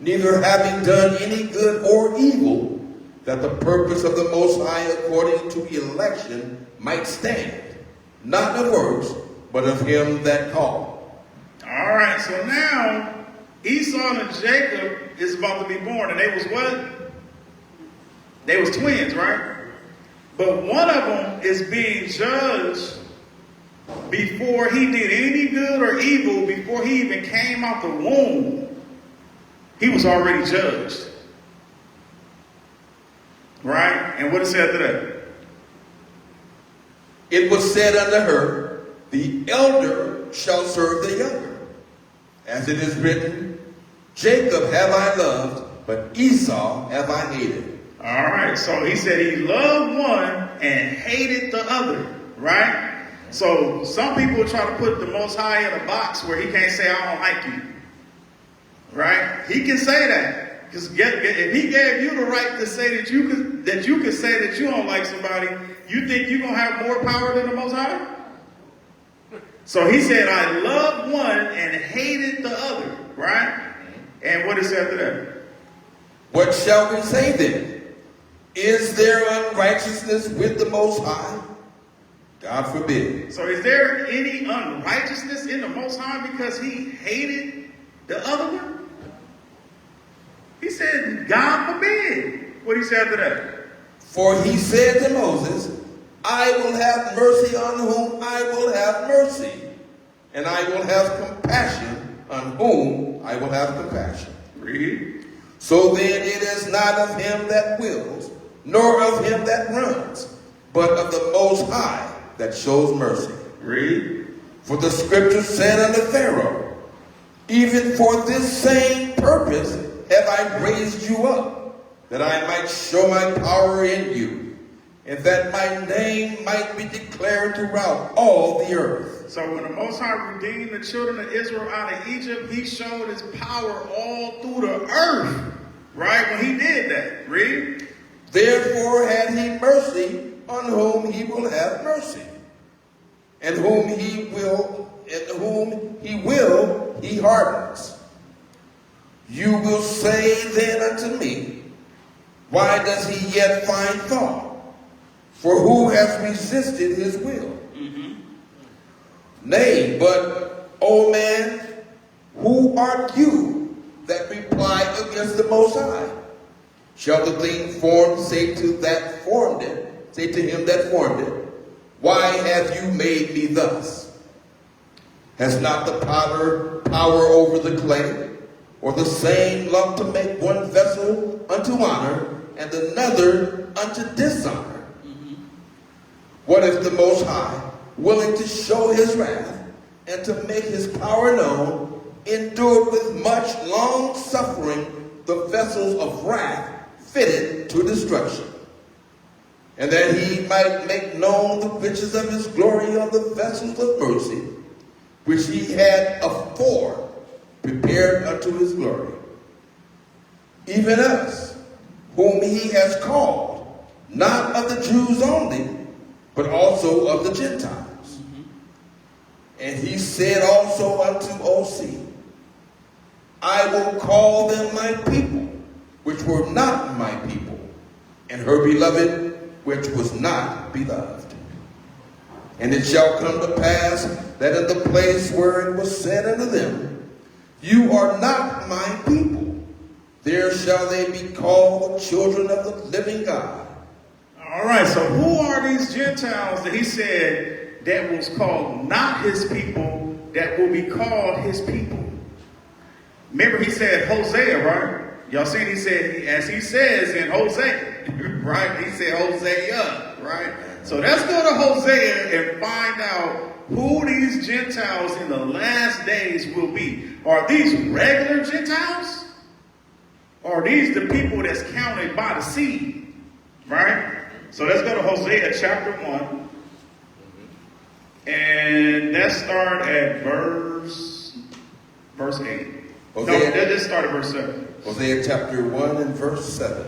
neither having done any good or evil, that the purpose of the Most High according to election might stand, not of works, but of him that called. All right, so now Esau and Jacob is about to be born, and they was what? They was twins, right? But one of them is being judged before he did any good or evil, before he even came out the womb. He was already judged. Right? And what it said after that? It was said unto her, the elder shall serve the younger. As it is written, Jacob have I loved, but Esau have I hated. All right, so he said he loved one and hated the other, right? So some people try to put the Most High in a box where he can't say, I don't like you, right? He can say that, because if he gave you the right to say that you could say that you don't like somebody, you think you're going to have more power than the Most High? So he said, I loved one and hated the other, right? And what is after that? What shall we say then? Is there unrighteousness with the Most High? God forbid. So is there any unrighteousness in the Most High because he hated the other one? He said, God forbid. What he said after that? For he said to Moses, I will have mercy on whom I will have mercy, and I will have compassion on whom I will have compassion. Read. So then it is not of him that wills, nor of him that runs, but of the Most High that shows mercy. Read. For the scripture said unto Pharaoh, even for this same purpose have I raised you up, that I might show my power in you, and that my name might be declared throughout all the earth. So when the Most High redeemed the children of Israel out of Egypt, he showed his power all through the earth, right? When he did that. Read. Therefore had he mercy on whom he will have mercy, and whom he will he hardens. You will say then unto me, why does he yet find fault? For who has resisted his will? Nay, but, O man, who art you that reply against the Most High? Shall the thing formed say to him that formed it, why have you made me thus? Has not the potter power over the clay, or the same lump to make one vessel unto honor, and another unto dishonor? What if the Most High, willing to show his wrath, and to make his power known, endured with much long suffering the vessels of wrath fitted to destruction, and that he might make known the riches of his glory on the vessels of mercy, which he had afore prepared unto his glory, even us, whom he has called, not of the Jews only, but also of the Gentiles. And he said also unto OC, I will call them my people, which were not my people, and her beloved, which was not beloved. And it shall come to pass that in the place where it was said unto them, you are not my people, there shall they be called the children of the living God. All right, so who are these Gentiles that he said that was called not his people, that will be called his people? Remember he said Hosea, right? Y'all seen he said, as he says in Hosea, right? He said Hosea, right? So let's go to Hosea and find out who these Gentiles in the last days will be. Are these regular Gentiles? Or are these the people that's counted by the seed? Right? So let's go to Hosea chapter 1. And let's start at verse 8. Let's start at verse 7. Hosea chapter 1 and verse 7.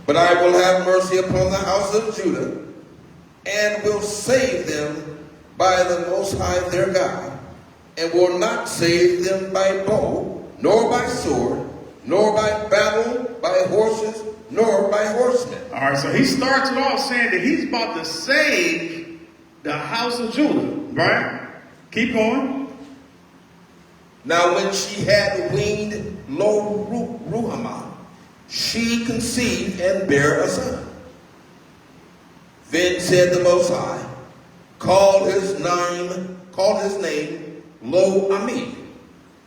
But I will have mercy upon the house of Judah, and will save them by the Most High their God, and will not save them by bow, nor by sword, nor by battle, by horses, nor by horsemen. All right, so he starts it off saying that he's about to save the house of Judah, right? Keep going. Now when she had weaned Lo-Ruhamah, she conceived and bare a son. Then said the Most High, call his name Lo-Ami,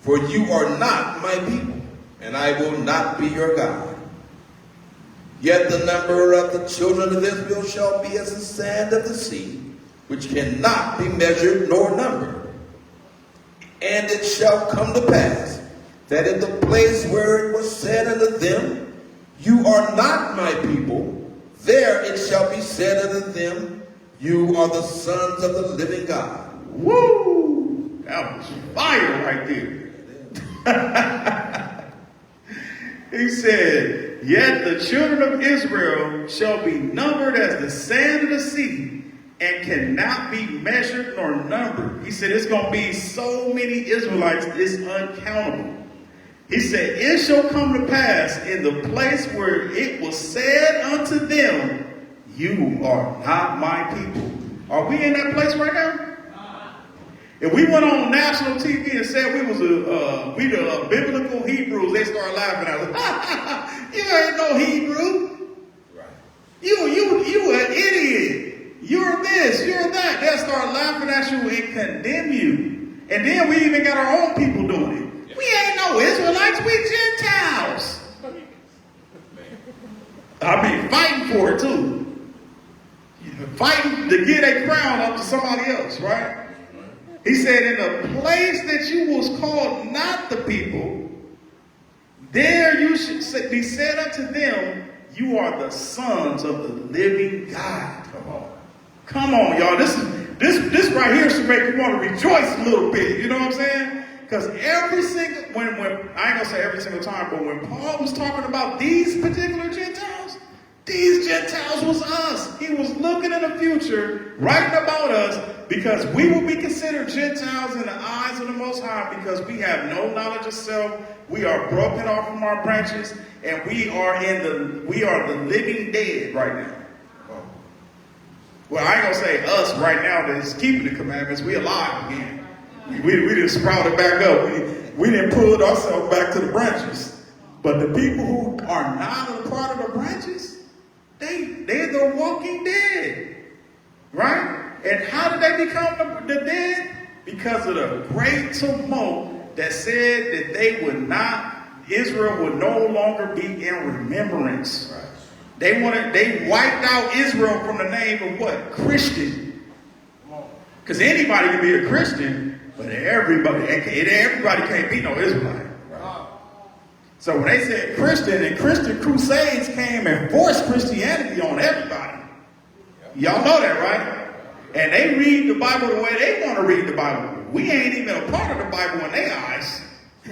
for you are not my people, and I will not be your God. Yet the number of the children of Israel shall be as the sand of the sea, which cannot be measured nor numbered. And it shall come to pass that in the place where it was said unto them, you are not my people, there it shall be said unto them, you are the sons of the living God. Woo! That was fire right there. He said, yet the children of Israel shall be numbered as the sand of the sea, and cannot be measured nor numbered. He said it's going to be so many Israelites, it's uncountable. He said, it shall come to pass in the place where it was said unto them, you are not my people. Are we in that place right now? If we went on national TV and said we was the biblical Hebrews, they start laughing at us. You ain't no Hebrew. Right. You an idiot. You're this, you're that. They'll start laughing at you and condemn you. And then we even got our own people doing it. We ain't no Israelites, we Gentiles. I mean, fighting for it too. Fighting to get a crown up to somebody else, right? He said, in the place that you was called not the people, there you should be said unto them, you are the sons of the living God. Come on, y'all. This right here should make you want to rejoice a little bit. You know what I'm saying? Because every single, when I ain't gonna say every single time, but when Paul was talking about these particular Gentiles, these Gentiles was us. He was looking in the future, writing about us, because we will be considered Gentiles in the eyes of the Most High, because we have no knowledge of self. We are broken off from our branches, and we are the living dead right now. Well, I ain't gonna say us right now that's keeping the commandments. We alive again. We didn't sprout it back up. We didn't pull ourselves back to the branches. But the people who are not a part of the branches, they're the walking dead. Right? And how did they become the dead? Because of the great tumult that said that Israel would no longer be in remembrance. Right. They wiped out Israel from the name of what? Christian. Because anybody can be a Christian, but everybody can't be no Israelite. Right. So when they said Christian, and Christian crusades came and forced Christianity on everybody. Y'all know that, right? And they read the Bible the way they want to read the Bible. We ain't even a part of the Bible in their eyes.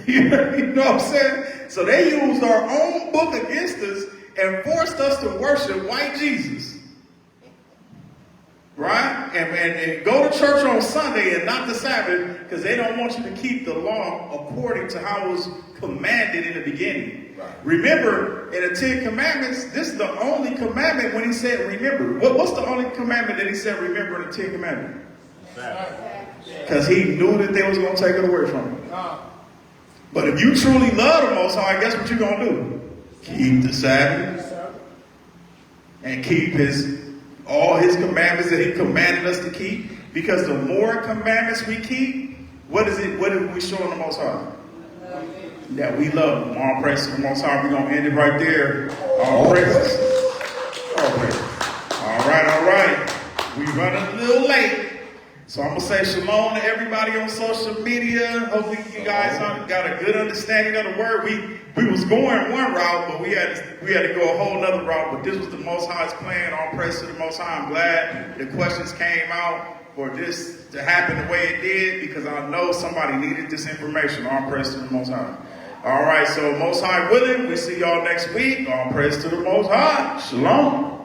You know what I'm saying? So they used our own book against us and forced us to worship white Jesus. Right? And go to church on Sunday and not the Sabbath, because they don't want you to keep the law according to how it was commanded in the beginning. Right. Remember, in the 10 Commandments, this is the only commandment when he said remember. What's the only commandment that he said remember in the 10 Commandments? Because he knew that they was going to take it away from him. But if you truly love the Most High, guess what you're going to do? Keep the Sabbath and keep all his commandments that he commanded us to keep. Because the more commandments we keep, what is we showing the Most High? that we love him. All praise to the Most High. We're going to end it right there. All praises. All praises. All right. We running a little late. So I'm going to say shalom to everybody on social media. Hopefully you guys got a good understanding of the word. We was going one route, but we had to go a whole other route. But this was the Most High's plan. All praise to the Most High. I'm glad the questions came out for this to happen the way it did, because I know somebody needed this information. All praise to the Most High. All right, so Most High willing, we see y'all next week. All praise to the Most High. Shalom.